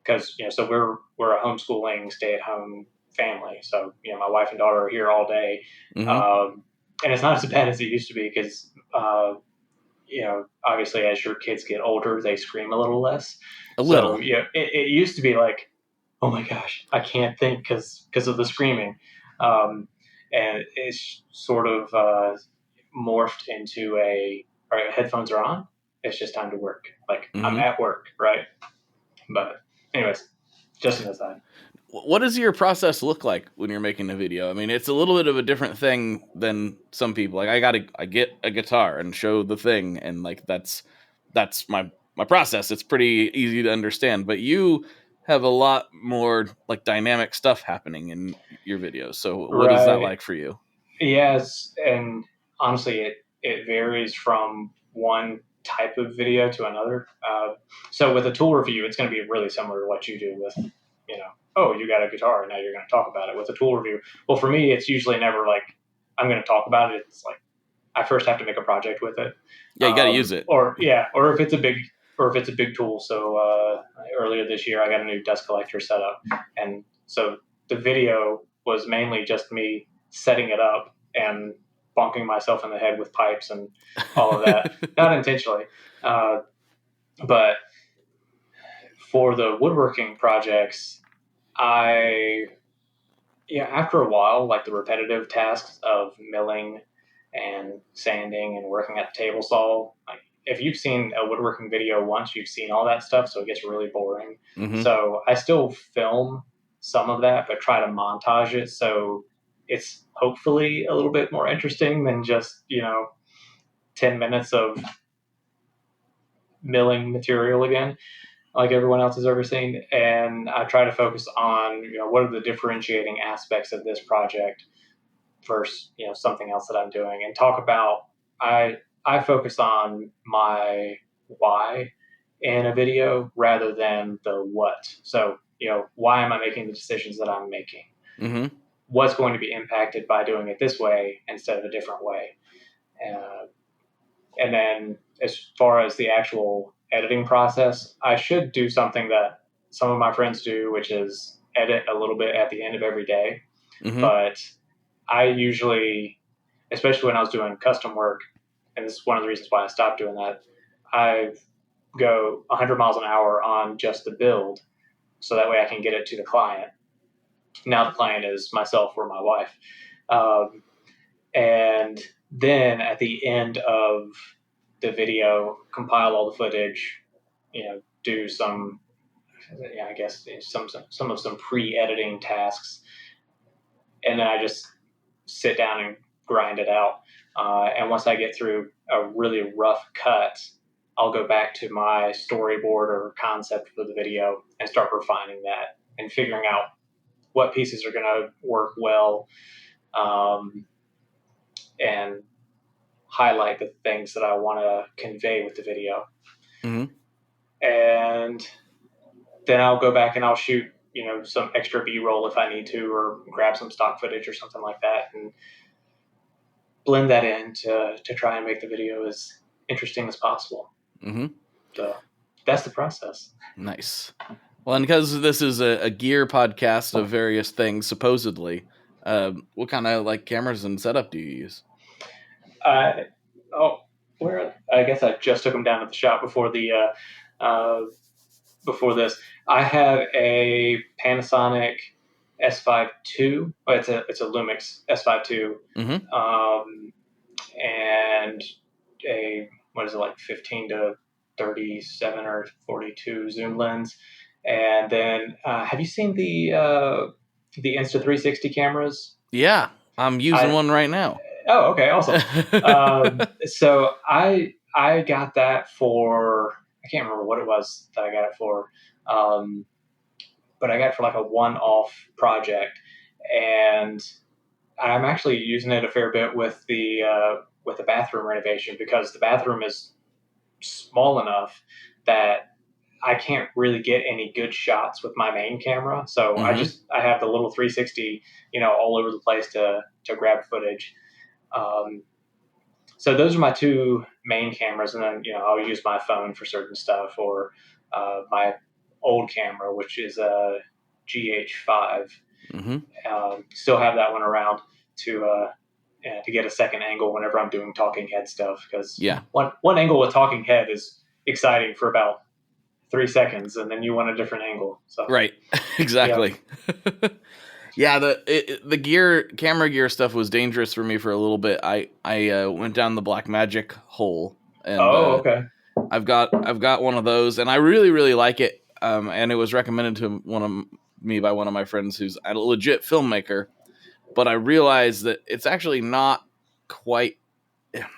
because, so we're a homeschooling, stay-at-home family. So, my wife and daughter are here all day.
Mm-hmm.
And it's not as bad as it used to be because, obviously as your kids get older, they scream a little less. So, it used to be like, oh my gosh, I can't think because of the screaming. And it's sort of morphed into all right, headphones are on. It's just time to work. Like I'm at work, right? But anyways, just an aside.
What does your process look like when you're making a video? I mean, it's a little bit of a different thing than some people. Like I get a guitar and show the thing, and like that's my process. It's pretty easy to understand, but you have a lot more like dynamic stuff happening in your videos. So what is that like for you?
Yes, and honestly, it varies from one type of video to another. So with a tool review, it's going to be really similar to what you do with, oh, you got a guitar and now you're going to talk about it. With a tool review, well, for me, it's usually never like I'm going to talk about it. It's like I first have to make a project with it.
Yeah, you got to use it.
Or if it's a big tool. So earlier this year, I got a new dust collector set up, and so the video was mainly just me setting it up and bonking myself in the head with pipes and all of that, not intentionally. But for the woodworking projects, after a while, like the repetitive tasks of milling and sanding and working at the table saw, like if you've seen a woodworking video once, you've seen all that stuff, so it gets really boring.
Mm-hmm.
So I still film some of that, but try to montage it so it's hopefully a little bit more interesting than just 10 minutes of milling material again, like everyone else has ever seen. And I try to focus on what are the differentiating aspects of this project versus something else that I'm doing, and talk about I focus on my why in a video rather than the what. So, why am I making the decisions that I'm making?
Mm-hmm.
What's going to be impacted by doing it this way instead of a different way? And then as far as the actual editing process, I should do something that some of my friends do, which is edit a little bit at the end of every day.
Mm-hmm.
But I usually, especially when I was doing custom work, and this is one of the reasons why I stopped doing that, I go 100 miles an hour on just the build so that way I can get it to the client. Now the client is myself or my wife. And then at the end of the video, compile all the footage, do some, I guess some pre-editing tasks. And then I just sit down and grind it out. And once I get through a really rough cut, I'll go back to my storyboard or concept for the video and start refining that and figuring out what pieces are going to work well, and highlight the things that I want to convey with the video.
Mm-hmm.
And then I'll go back and I'll shoot, some extra B-roll if I need to, or grab some stock footage or something like that, and blend that in to try and make the video as interesting as possible.
Mm-hmm.
So that's the process.
Nice. Well, and because this is a gear podcast of various things, supposedly, what kind of like cameras and setup do you use?
I guess I just took them down at the shop before this. I have a Panasonic S5 II. Oh, it's a Lumix S5 II.
Mm-hmm.
And a, 15 to 37 or 42 zoom lens. And then, have you seen the Insta360 cameras?
Yeah, I'm using one right now.
Oh, okay, awesome. So I got that for, I can't remember what it was that I got it for, but I got it for like a one-off project, and I'm actually using it a fair bit with the bathroom renovation, because the bathroom is small enough that I can't really get any good shots with my main camera. So I have the little 360, all over the place to grab footage. So those are my two main cameras, and then I'll use my phone for certain stuff, or my old camera, which is a GH5. Still have that one around to get a second angle whenever I'm doing talking head stuff, because one angle with talking head is exciting for about 3 seconds, and then you want a different angle. So
right, exactly. Yeah, the camera gear stuff was dangerous for me for a little bit. I went down the Black Magic hole, and
okay.
I've got one of those, and I really, really like it. And it was recommended to me by one of my friends who's a legit filmmaker. But I realized that it's actually not quite.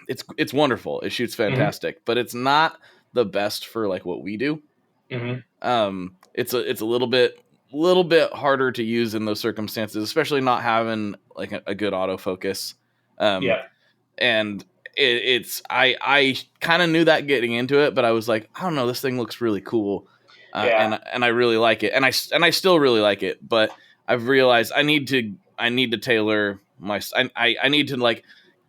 It's wonderful. It shoots fantastic, but it's not the best for like what we do. It's a little bit harder to use in those circumstances, especially not having like a good autofocus. And I kind of knew that getting into it, but I was like, I don't know, this thing looks really cool. And I really like it. And I still really like it, but I've realized I need to tailor I need to like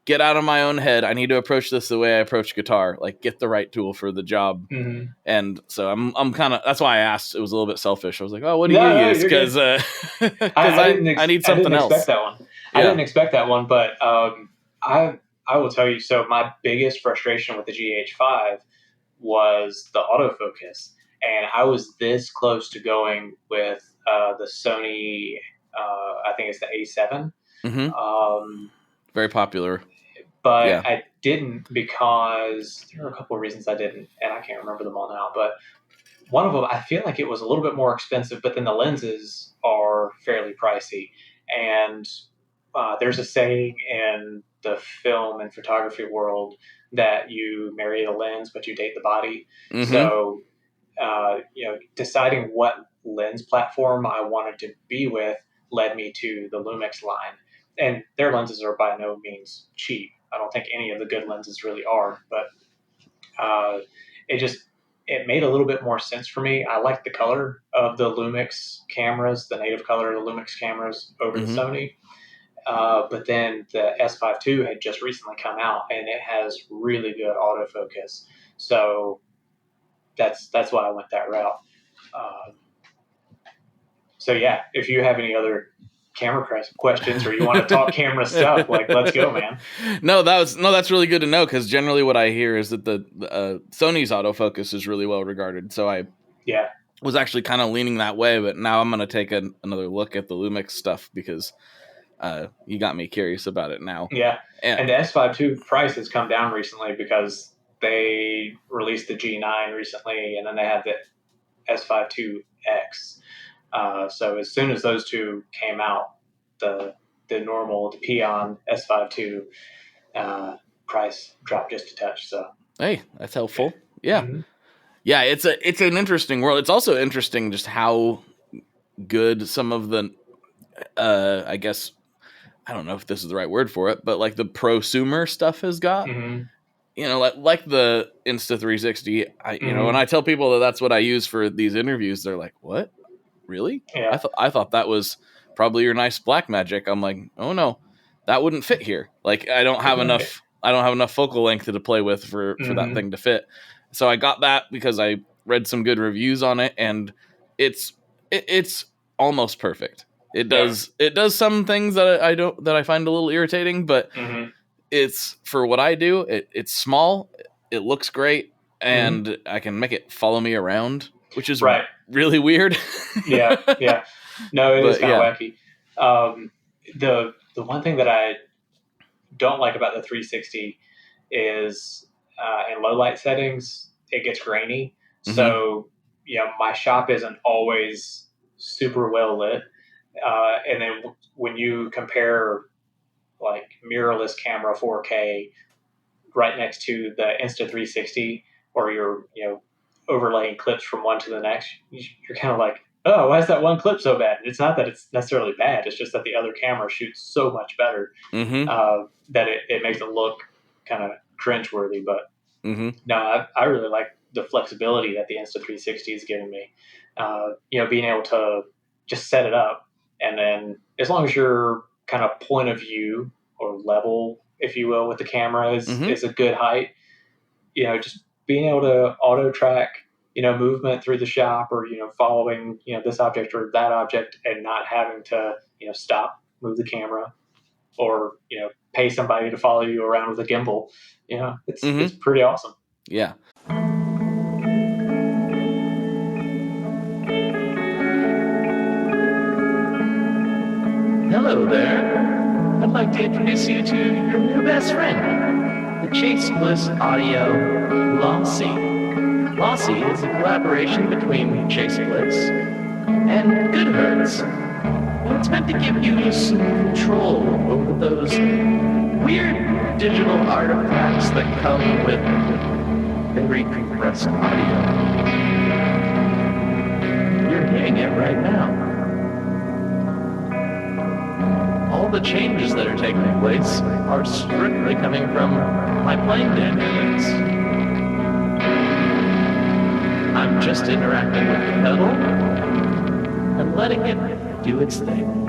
get out of my own head. I need to approach this the way I approach guitar, like get the right tool for the job. And so I'm kind of, that's why I asked. It was a little bit selfish. I was like, oh, what do you use? Because I need something else.
I didn't expect that one. I didn't expect that one, but I will tell you. So my biggest frustration with the GH5 was the autofocus, and I was this close to going with the Sony. I think it's the A7.
Very popular.
But I didn't, because there are a couple of reasons I didn't, and I can't remember them all now. But one of them, I feel like it was a little bit more expensive, but then the lenses are fairly pricey. And there's a saying in the film and photography world that you marry the lens, but you date the body. So, deciding what lens platform I wanted to be with led me to the Lumix line. And their lenses are by no means cheap. I don't think any of the good lenses really are, but it made a little bit more sense for me. I like the color of the Lumix cameras, the native color of the Lumix cameras over the Sony. But then the S5 II had just recently come out, and it has really good autofocus. So that's why I went that route. So yeah, if you have any other camera questions, or you want to talk camera stuff, like, let's go, man.
That's really good to know, because generally what I hear is that the Sony's autofocus is really well regarded. So I was actually kind of leaning that way, but now I'm going to take another look at the Lumix stuff, because you got me curious about it now.
Yeah, and the S5 II price has come down recently, because they released the G9 recently, and then they had the S5 IIX. So as soon as those two came out, the Peon S5 II price dropped just a touch. So
hey, that's helpful. Yeah, yeah. It's an interesting world. It's also interesting just how good some of the I guess, I don't know if this is the right word for it, but like the prosumer stuff has got. Like the Insta360. When I tell people that that's what I use for these interviews, they're like, "What? Really?"
Yeah.
I thought that was probably your nice Blackmagic. I'm like, oh no, that wouldn't fit here. Like I don't have enough focal length to play with for that thing to fit. So I got that because I read some good reviews on it, and it's almost perfect. It does some things that I find a little irritating, but it's, for what I do, it's small, it looks great, and I can make it follow me around, which is really weird.
Yeah. No, it is kind of wacky. The one thing that I don't like about the 360 is in low light settings, it gets grainy. So, my shop isn't always super well lit. And then when you compare like mirrorless camera 4K right next to the Insta360, or you're, overlaying clips from one to the next, you're kind of like, oh, why is that one clip so bad? It's not that it's necessarily bad. It's just that the other camera shoots so much better that it makes it look kind of cringeworthy. But no, I really like the flexibility that the Insta360 is giving me. Being able to just set it up, and then as long as your kind of point of view or level, if you will, with the camera is a good height, just being able to auto track, movement through the shop, or, following, this object or that object, and not having to, stop, move the camera, or, pay somebody to follow you around with a gimbal. It's pretty awesome.
Yeah.
Hello there. I'd like to introduce you to your new best friend, the Chase Bliss Audio Lossy. Lossy is a collaboration between Chase Bliss and Goodhertz. And it's meant to give you some control over those weird digital artifacts that come with very compressed audio. You're hearing it right now. All the changes that are taking place are strictly coming from my playing dynamics. I'm just interacting with the pedal and letting it do its thing.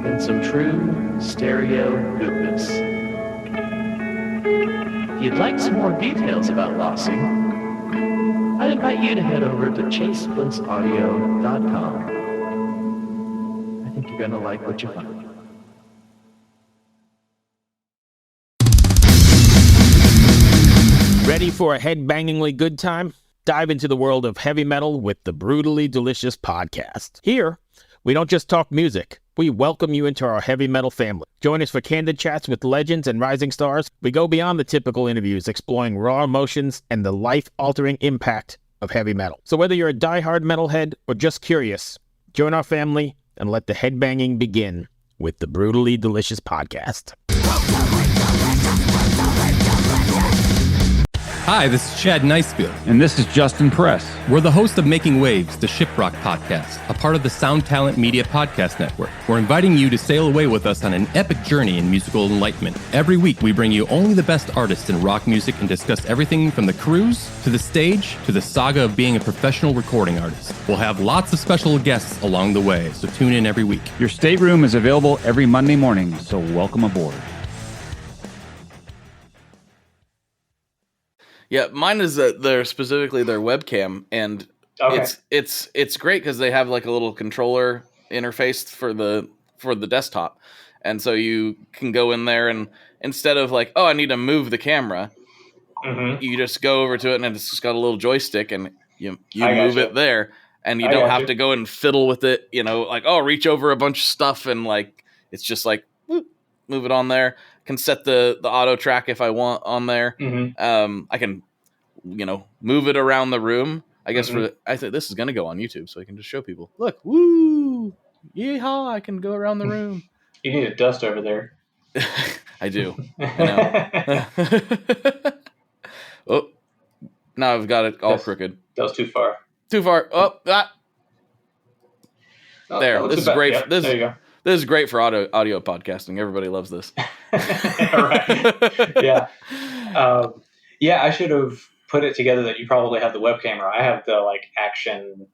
In some true stereo goodness. If you'd like some more details about Lossy, I'd invite you to head over to chaseblissaudio.com. I think you're going to like what you find.
Ready for a head-bangingly good time? Dive into the world of heavy metal with the Brutally Delicious podcast. Here, we don't just talk music. We welcome you into our heavy metal family. Join us for candid chats with legends and rising stars. We go beyond the typical interviews, exploring raw emotions and the life-altering impact of heavy metal. So whether you're a diehard metalhead or just curious, join our family and let the headbanging begin with the Brutally Delicious podcast.
Hi, this is Chad Nicefield.
And this is Justin Press.
We're the host of Making Waves, the Shiprock podcast, a part of the Sound Talent Media Podcast Network. We're inviting you to sail away with us on an epic journey in musical enlightenment. Every week, we bring you only the best artists in rock music and discuss everything from the cruise, to the stage, to the saga of being a professional recording artist. We'll have lots of special guests along the way, so tune in every week.
Your stateroom is available every Monday morning, so welcome aboard.
Yeah, mine is their specifically their webcam, and it's great because they have like a little controller interface for the desktop, and so you can go in there and instead of like, oh, I need to move the camera, you just go over to it and it's just got a little joystick and you move it there, and you don't have to go and fiddle with it, like, oh, reach over a bunch of stuff, and like it's just like whoop, move it on there. Can set the auto track if I want on there. I can, move it around the room. I guess I think this is going to go on YouTube, so I can just show people. Look, woo, yeehaw! I can go around the room.
You need a dust over there.
I do. I know. Oh, now I've got it all crooked.
That was too far.
Too far. Oh, that. There. This is great.
Yeah, there you go.
This is great for audio podcasting. Everybody loves this.
Right. Yeah. I should have put it together that you probably have the web camera. I have the action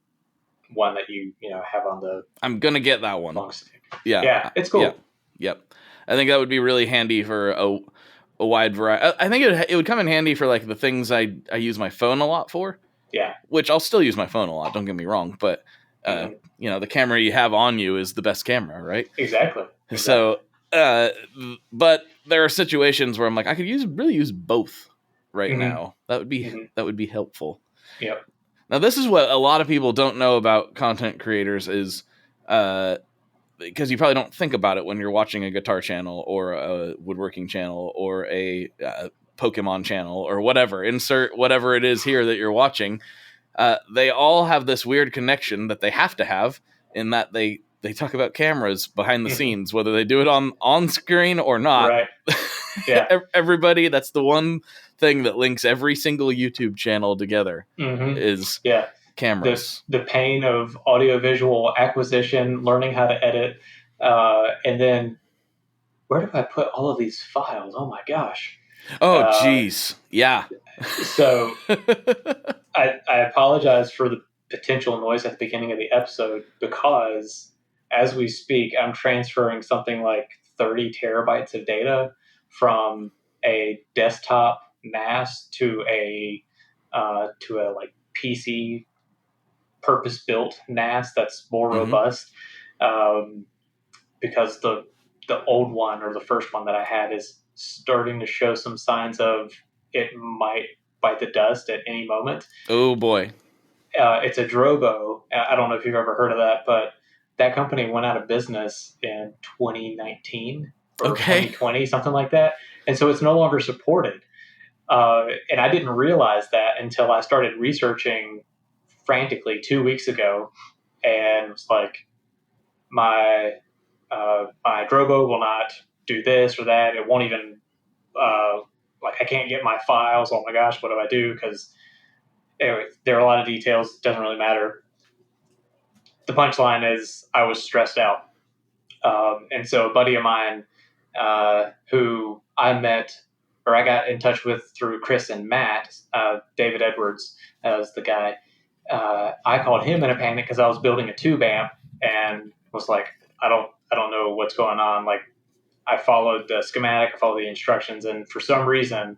one that you have on the. I'm
gonna get that one.
Long stick.
Yeah.
Yeah, it's cool.
Yep. I think that would be really handy for a wide variety. I think it would come in handy for like the things I use my phone a lot for.
Yeah. Which
I'll still use my phone a lot. Don't get me wrong, but. The camera you have on you is the best camera, right?
Exactly.
So, but there are situations where I'm like, I could really use both right now. That would be helpful.
Yep.
Now, this is what a lot of people don't know about content creators is, because you probably don't think about it when you're watching a guitar channel or a woodworking channel or a Pokemon channel or whatever, insert whatever it is here that you're watching. They all have this weird connection that they have to have, in that they talk about cameras behind the scenes, whether they do it on screen or not.
Right. Yeah.
Everybody, that's the one thing that links every single YouTube channel together is cameras.
The pain of audiovisual acquisition, learning how to edit, and then where do I put all of these files? Oh my gosh.
Oh, geez. Yeah.
So I apologize for the potential noise at the beginning of the episode, because as we speak, I'm transferring something like 30 terabytes of data from a desktop NAS to a like PC purpose-built NAS that's more robust, because the old one, or the first one that I had, is starting to show some signs of it might bite the dust at any moment.
Oh boy.
It's a Drobo. I don't know if you've ever heard of that, but that company went out of business in 2019 or 2020, something like that. And so it's no longer supported. And I didn't realize that until I started researching frantically 2 weeks ago, and it was like, my Drobo will not do this or that. It won't even, like, I can't get my files. Oh my gosh, what do I do? Because anyway, there are a lot of details. It doesn't really matter. The punchline is I was stressed out. And so a buddy of mine, who I met, or I got in touch with through Chris and Matt, David Edwards as the guy, I called him in a panic because I was building a tube amp and was like, I don't know what's going on. Like, I followed the schematic, I followed the instructions, and for some reason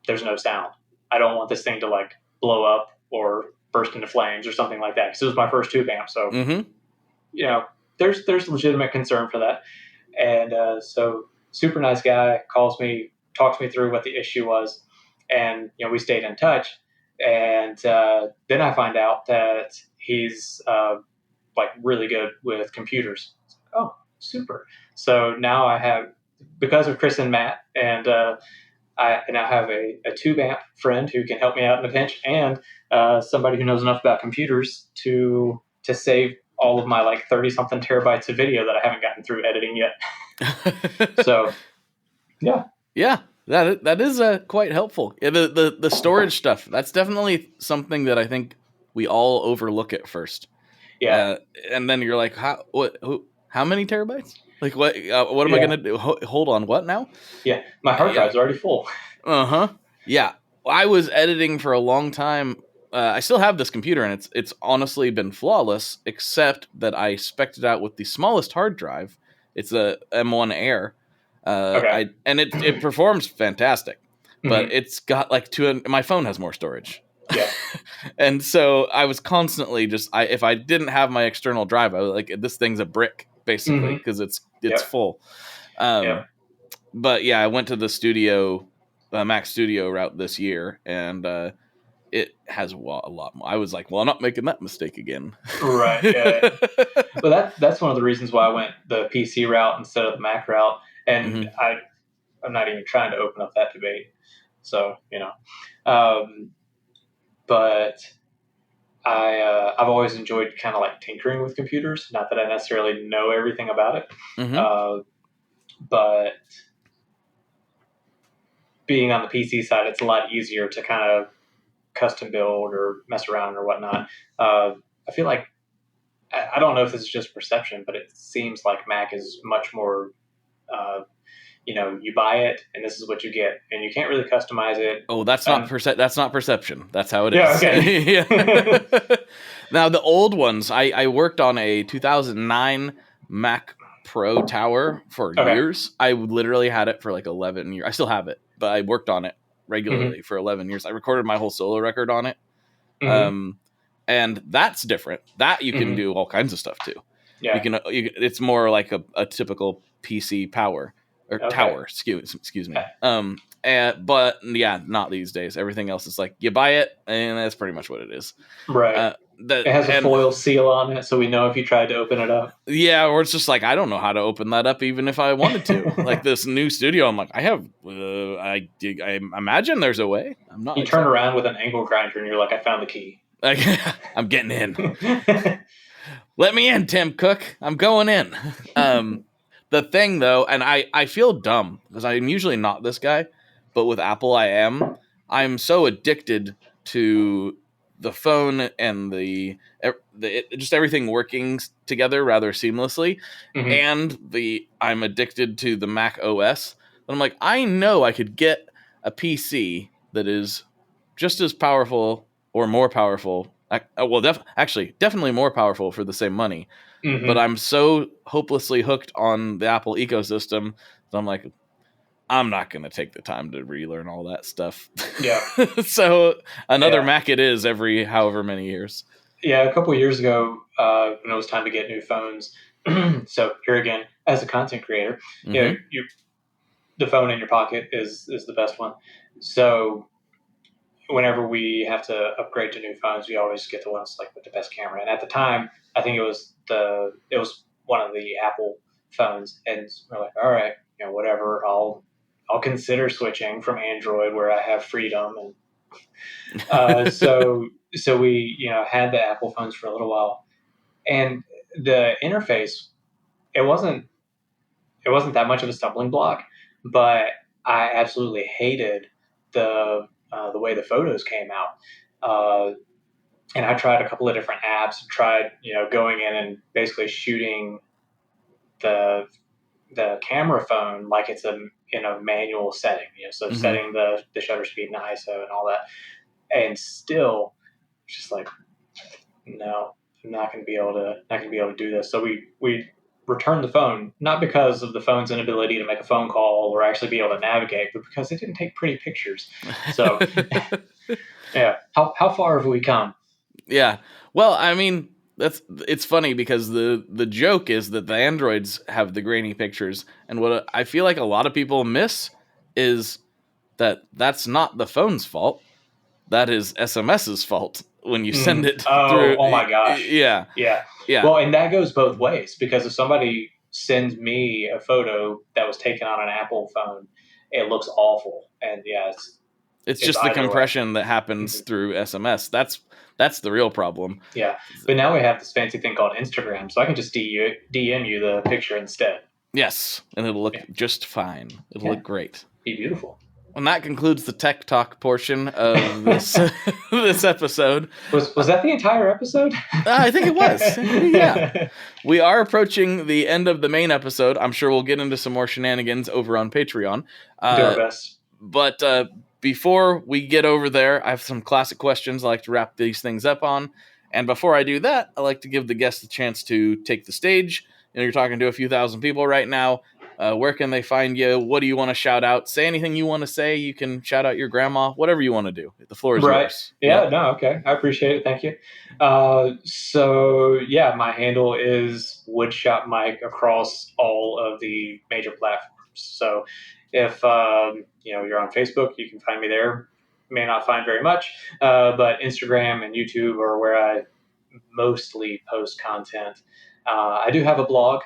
there's no sound. I don't want this thing to like blow up or burst into flames or something like that, because it was my first tube amp. So, you know, there's legitimate concern for that. And so super nice guy calls me, talks me through what the issue was. And, you know, we stayed in touch. And then I find out that he's like really good with computers. Oh, super. So now I have, because of Chris and Matt, and I now have a tube amp friend who can help me out in a pinch, and somebody who knows enough about computers to save all of my like 30 something terabytes of video that I haven't gotten through editing yet. So, yeah,
that is quite helpful. Yeah, the storage stuff, that's definitely something that I think we all overlook at first.
Yeah,
and then you're like, how many terabytes? Like what am I gonna do? Hold on, what now?
Yeah, my hard drive's already full.
Yeah, I was editing for a long time. I still have this computer, and it's honestly been flawless, except that I spec'd it out with the smallest hard drive. It's a M1 Air, and it performs fantastic, but it's got like my phone has more storage.
Yeah,
and so I was constantly just if I didn't have my external drive, I was like, this thing's a brick basically, because it's full. But yeah, I went to the studio, Mac Studio route this year, and it has a lot more. I was like, well, I'm not making that mistake again.
Right. Yeah. Well, that's one of the reasons why I went the PC route instead of the Mac route. And I'm not even trying to open up that debate. So, you know, but I've always enjoyed kind of like tinkering with computers. Not that I necessarily know everything about it. But being on the PC side, it's a lot easier to kind of custom build or mess around or whatnot. I feel like, I don't know if this is just perception, but it seems like Mac is much more, you know, you buy it and this is what you get, and you can't really customize it.
Oh, that's not perception. That's how it is.
Yeah, okay.
Now the old ones, I worked on a 2009 Mac Pro Tower for years. I literally had it for like 11 years. I still have it, but I worked on it regularly for 11 years. I recorded my whole solo record on it. And that's different. That you can do all kinds of stuff too.
Yeah.
It's more like a typical PC power or tower, excuse me. But yeah, not these days. Everything else is like you buy it and that's pretty much what it is.
Right. It has a foil seal on it, so we know if you tried to open it up.
Yeah, or it's just like, I don't know how to open that up even if I wanted to. Like this new studio, I'm like, I imagine there's a way. I'm not.
You turn around with an angle grinder and you're like, I found the key.
Like, I'm getting in. Let me in, Tim Cook. I'm going in. The thing, though, and I feel dumb because I'm usually not this guy, but with Apple I am. I'm so addicted to the phone and the just everything working together rather seamlessly, and I'm addicted to the Mac OS. And I'm like, I know I could get a PC that is just as powerful or more powerful. Definitely more powerful for the same money. But I'm so hopelessly hooked on the Apple ecosystem that I'm like, I'm not going to take the time to relearn all that stuff.
Yeah.
So another Mac it is every however many years.
Yeah, a couple of years ago, when it was time to get new phones. So here again, as a content creator, you know, the phone in your pocket is the best one. So whenever we have to upgrade to new phones, we always get the ones like with the best camera. And at the time, I think it was one of the Apple phones, and we're like, all right, you know, whatever, I'll consider switching from Android where I have freedom. And so we, you know, had the Apple phones for a little while, and the interface, it wasn't that much of a stumbling block, but I absolutely hated the way the photos came out. And I tried a couple of different apps, tried, you know, going in and basically shooting the camera phone like it's in a manual setting, you know, so setting the shutter speed and the ISO and all that. And still just like, no, I'm not going to be able to do this. So we returned the phone, not because of the phone's inability to make a phone call or actually be able to navigate, but because it didn't take pretty pictures. So yeah, how far have we come?
Yeah. Well, I mean, it's funny because the joke is that the Androids have the grainy pictures, and what I feel like a lot of people miss is that that's not the phone's fault. That is SMS's fault when you send it through.
Oh my gosh.
Yeah.
Well, and that goes both ways, because if somebody sends me a photo that was taken on an Apple phone, it looks awful. And yeah,
it's just the compression that happens through SMS. That's the real problem.
Yeah. But now we have this fancy thing called Instagram, so I can just DM you the picture instead.
Yes, and it'll look just fine. It'll look great.
Be beautiful.
And that concludes the tech talk portion of this this episode.
Was that the entire episode?
I think it was. Yeah. We are approaching the end of the main episode. I'm sure we'll get into some more shenanigans over on Patreon.
Do our best.
But before we get over there, I have some classic questions I like to wrap these things up on. And before I do that, I like to give the guests a chance to take the stage. You know, you're talking to a few thousand people right now. Where can they find you? What do you want to shout out? Say anything you want to say. You can shout out your grandma, whatever you want to do. The floor is yours.
Yeah, no, okay. I appreciate it. Thank you. So yeah, my handle is Woodshop Mike across all of the major platforms. So if you know, you're on Facebook, you can find me there. May not find very much, but Instagram and YouTube are where I mostly post content. I do have a blog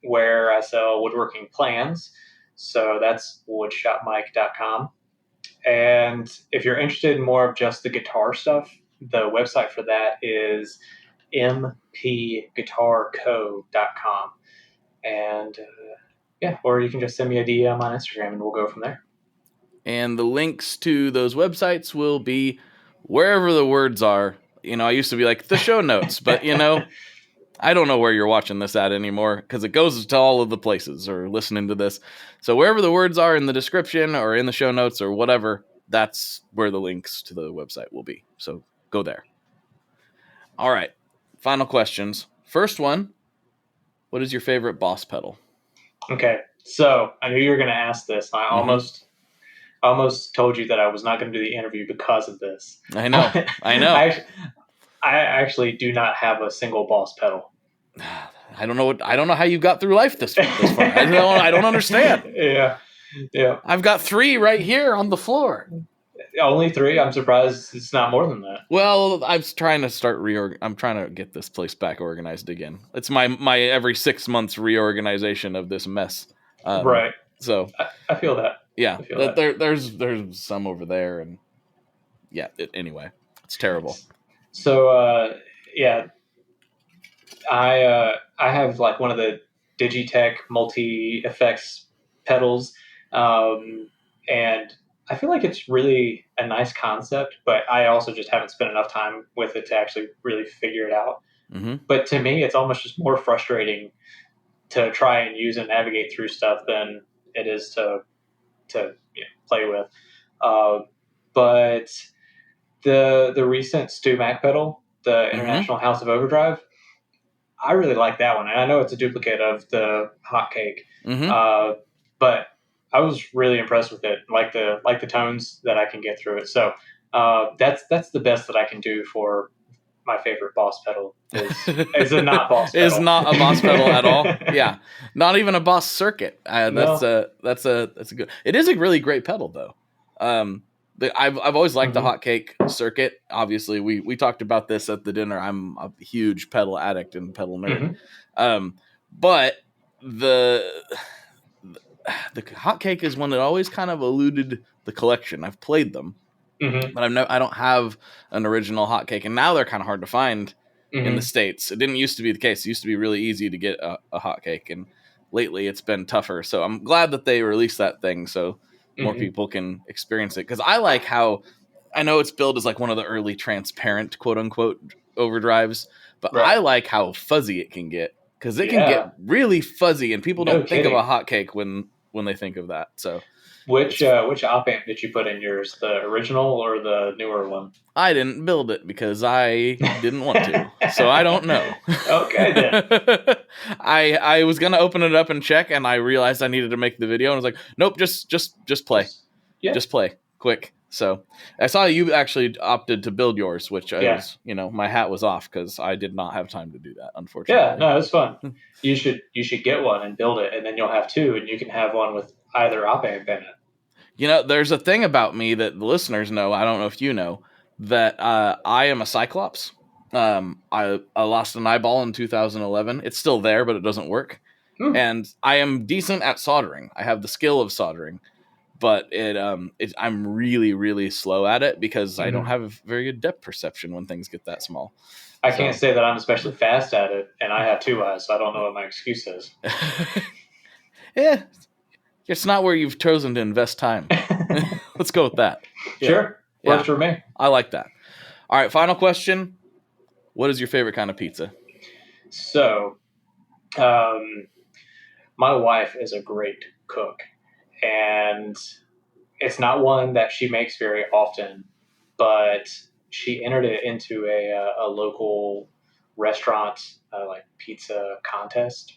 where I sell woodworking plans. So that's woodshopmike.com. And if you're interested in more of just the guitar stuff, the website for that is mpguitarco.com. And yeah, or you can just send me a DM on Instagram and we'll go from there.
And the links to those websites will be wherever the words are. You know, I used to be like the show notes, but you know, I don't know where you're watching this at anymore because it goes to all of the places or listening to this. So wherever the words are in the description or in the show notes or whatever, that's where the links to the website will be. So go there. All right. Final questions. First one, what is your favorite Boss pedal?
Okay. So I knew you were going to ask this. I almost told you that I was not going to do the interview because of this.
I know.
I actually do not have a single Boss pedal.
I don't know how you got through life this far. I don't understand.
Yeah.
I've got 3 right here on the floor.
Only 3? I'm surprised it's not more than that.
Well, I'm trying to start I'm trying to get this place back organized again. It's my every 6 months reorganization of this mess.
Right.
So
I feel that.
yeah,
I feel that.
there's some over there, and yeah. Anyway, it's terrible.
So yeah, I have like one of the Digitech multi effects pedals, and I feel like it's really a nice concept, but I also just haven't spent enough time with it to actually really figure it out.
Mm-hmm.
But to me, it's almost just more frustrating to try and use and navigate through stuff than it is to play with. But the recent StewMac pedal, the International House of Overdrive, I really like that one, and I know it's a duplicate of the Hotcake, but I was really impressed with it. Like the tones that I can get through it. So that's the best that I can do for my favorite Boss pedal. Is a not Boss pedal.
Is not a Boss pedal at all. Yeah, not even a Boss circuit. That's a good. It is a really great pedal though. I've always liked the Hotcake circuit. Obviously, we talked about this at the dinner. I'm a huge pedal addict and pedal nerd. But the Hotcake is one that always kind of eluded the collection. I've played them, but I don't have an original Hotcake, and now they're kind of hard to find in the States. It didn't used to be the case. It used to be really easy to get a Hotcake, and lately it's been tougher. So I'm glad that they released that thing so more people can experience it. Because I like how, I know it's billed as like one of the early transparent quote unquote overdrives, but I like how fuzzy it can get, because it can get really fuzzy, and people don't think of a Hotcake when they think of that. So
which op amp did you put in yours, the original or the newer one?
I didn't build it because I didn't want to, so I don't know.
Okay then.
I was gonna open it up and check, and I realized I needed to make the video, and I was like, nope, just play, just play quick. So I saw you actually opted to build yours, which I was, my hat was off because I did not have time to do that, unfortunately.
Yeah, no, it's fun. You should get one and build it, and then you'll have 2, and you can have one with either op amp in it.
There's a thing about me that the listeners know. I don't know if you know that I am a Cyclops. I lost an eyeball in 2011. It's still there, but it doesn't work. And I am decent at soldering. I have the skill of soldering, but I'm really, really slow at it because I don't have very good depth perception when things get that small.
I can't say that I'm especially fast at it, and I have 2 eyes, so I don't know what my excuse is.
Yeah, it's not where you've chosen to invest time. Let's go with that.
Sure, works for me.
I like that. All right, final question. What is your favorite kind of pizza?
So, my wife is a great cook, and it's not one that she makes very often, but she entered it into a local restaurant like pizza contest,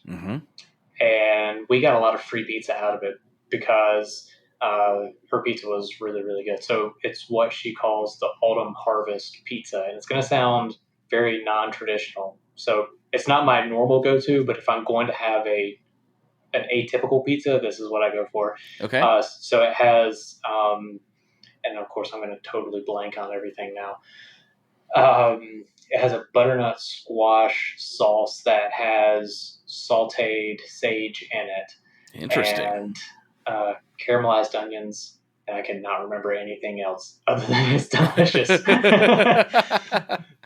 and we got a lot of free pizza out of it because her pizza was really, really good. So it's what she calls the autumn harvest pizza, and it's going to sound very non-traditional. So it's not my normal go-to, but if I'm going to have an atypical pizza, this is what I go for.
Okay.
So it has, and of course I'm going to totally blank on everything now. It has a butternut squash sauce that has sauteed sage in it.
Interesting.
And caramelized onions. And I cannot remember anything else other than it's delicious.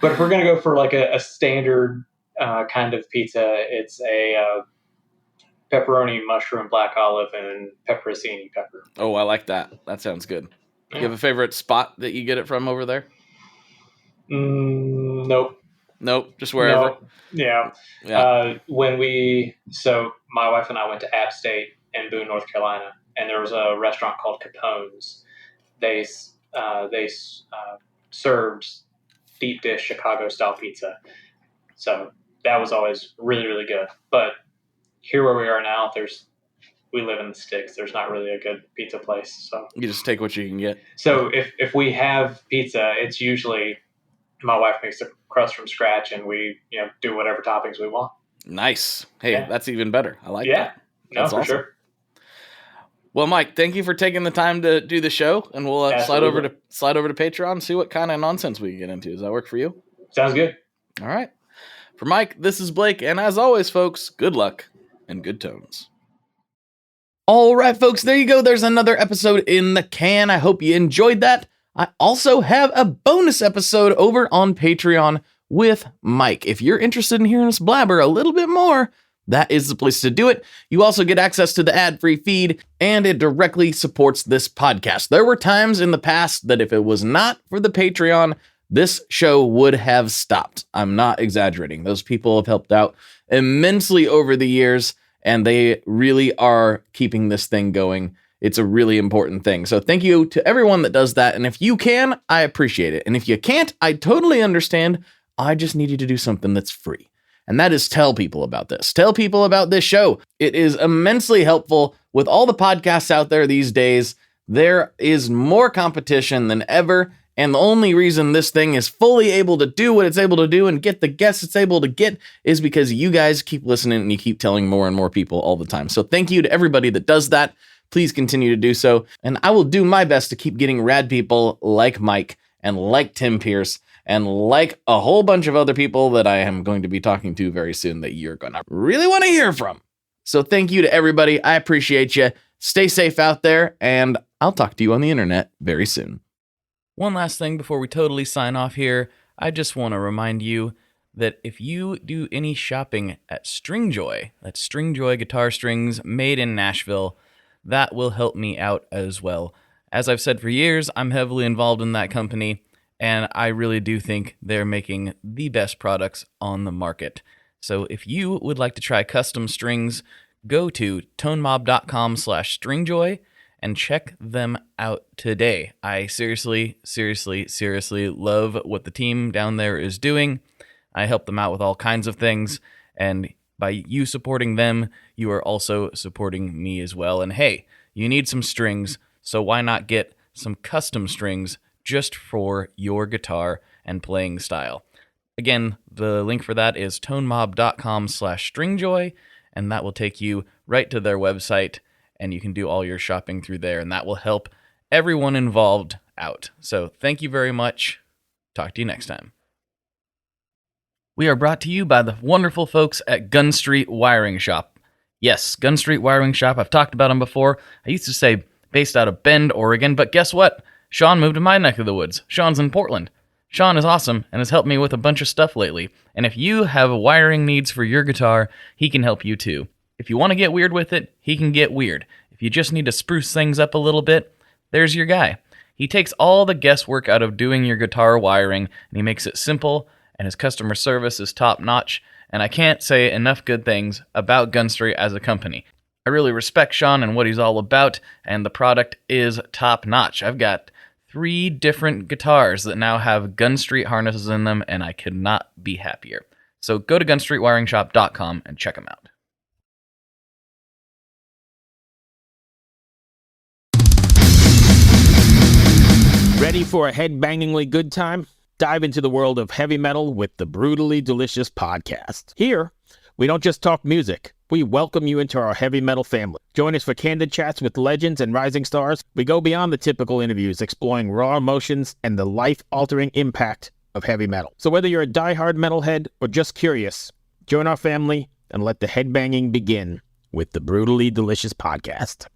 But if we're going to go for like a standard kind of pizza, it's a pepperoni, mushroom, black olive, and pepperoncini pepper.
Oh, I like that. That sounds good. Yeah. You have a favorite spot that you get it from over there?
Nope.
Just wherever.
No. Yeah. So my wife and I went to App State in Boone, North Carolina, and there was a restaurant called Capone's. They served deep dish Chicago style pizza. So that was always really, really good. But here where we are now, we live in the sticks. There's not really a good pizza place. So
you just take what you can get.
So if we have pizza, it's usually my wife makes the crust from scratch, and we do whatever toppings we want.
Nice. Hey, that's even better. I like that.
No, for
awesome.
sure.
Well, Mike, thank you for taking the time to do the show, and we'll slide over to Patreon and see what kind of nonsense we can get into. Does that work for you?
Sounds good.
All right. For Mike, this is Blake, and as always, folks, good luck and good tones. All right, folks, there you go. There's another episode in the can. I hope you enjoyed that. I also have a bonus episode over on Patreon with Mike. If you're interested in hearing us blabber a little bit more, that is the place to do it. You also get access to the ad-free feed, and it directly supports this podcast. There were times in the past that if it was not for the Patreon, this show would have stopped. I'm not exaggerating. Those people have helped out immensely over the years, and they really are keeping this thing going. It's a really important thing. So thank you to everyone that does that. And if you can, I appreciate it. And if you can't, I totally understand. I just need you to do something that's free. And that is tell people about this. Tell people about this show. It is immensely helpful with all the podcasts out there these days. There is more competition than ever. And the only reason this thing is fully able to do what it's able to do and get the guests it's able to get is because you guys keep listening and you keep telling more and more people all the time. So thank you to everybody that does that. Please continue to do so. And I will do my best to keep getting rad people like Mike and like Tim Pierce and like a whole bunch of other people that I am going to be talking to very soon that you're going to really want to hear from. So thank you to everybody. I appreciate you. Stay safe out there, and I'll talk to you on the internet very soon. One last thing before we totally sign off here. I just want to remind you that if you do any shopping at Stringjoy, that's Stringjoy guitar strings made in Nashville, that will help me out as well. As I've said for years, I'm heavily involved in that company, and I really do think they're making the best products on the market. So if you would like to try custom strings, go to tonemob.com/stringjoy and check them out today. I seriously love what the team down there is doing. I help them out with all kinds of things, and by you supporting them, you are also supporting me as well. And hey, you need some strings, so why not get some custom strings just for your guitar and playing style? Again, the link for that is tonemob.com/stringjoy, and that will take you right to their website, and you can do all your shopping through there, and that will help everyone involved out. So thank you very much. Talk to you next time. We are brought to you by the wonderful folks at Gun Street Wiring Shop. Yes, Gun Street Wiring Shop. I've talked about them before. I used to say based out of Bend, Oregon, but guess what? Sean moved to my neck of the woods. Sean's in Portland. Sean is awesome and has helped me with a bunch of stuff lately. And if you have wiring needs for your guitar, he can help you too. If you want to get weird with it, he can get weird. If you just need to spruce things up a little bit, there's your guy. He takes all the guesswork out of doing your guitar wiring, and he makes it simple, and his customer service is top-notch, and I can't say enough good things about Gun Street as a company. I really respect Sean and what he's all about, and the product is top-notch. I've got 3 different guitars that now have Gun Street harnesses in them, and I could not be happier. So go to gunstreetwiringshop.com and check them out.
Ready for a head-bangingly good time? Dive into the world of heavy metal with the Brutally Delicious podcast. Here, we don't just talk music. We welcome you into our heavy metal family. Join us for candid chats with legends and rising stars. We go beyond the typical interviews, exploring raw emotions and the life-altering impact of heavy metal. So whether you're a diehard metalhead or just curious, join our family and let the headbanging begin with the Brutally Delicious podcast.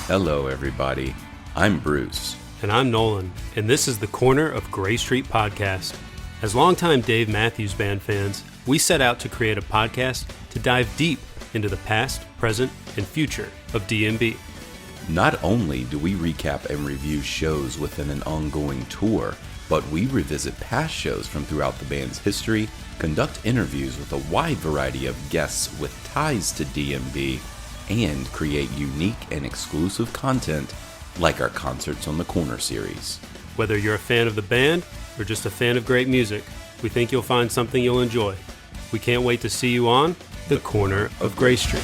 Hello, everybody. I'm Bruce.
And I'm Nolan, and this is the Corner of Gray Street podcast. As longtime Dave Matthews Band fans, we set out to create a podcast to dive deep into the past, present, and future of DMB.
Not only do we recap and review shows within an ongoing tour, but we revisit past shows from throughout the band's history, conduct interviews with a wide variety of guests with ties to DMB, and create unique and exclusive content like our Concerts on the Corner series.
Whether you're a fan of the band or just a fan of great music, we think you'll find something you'll enjoy. We can't wait to see you on the Corner of Gray Street.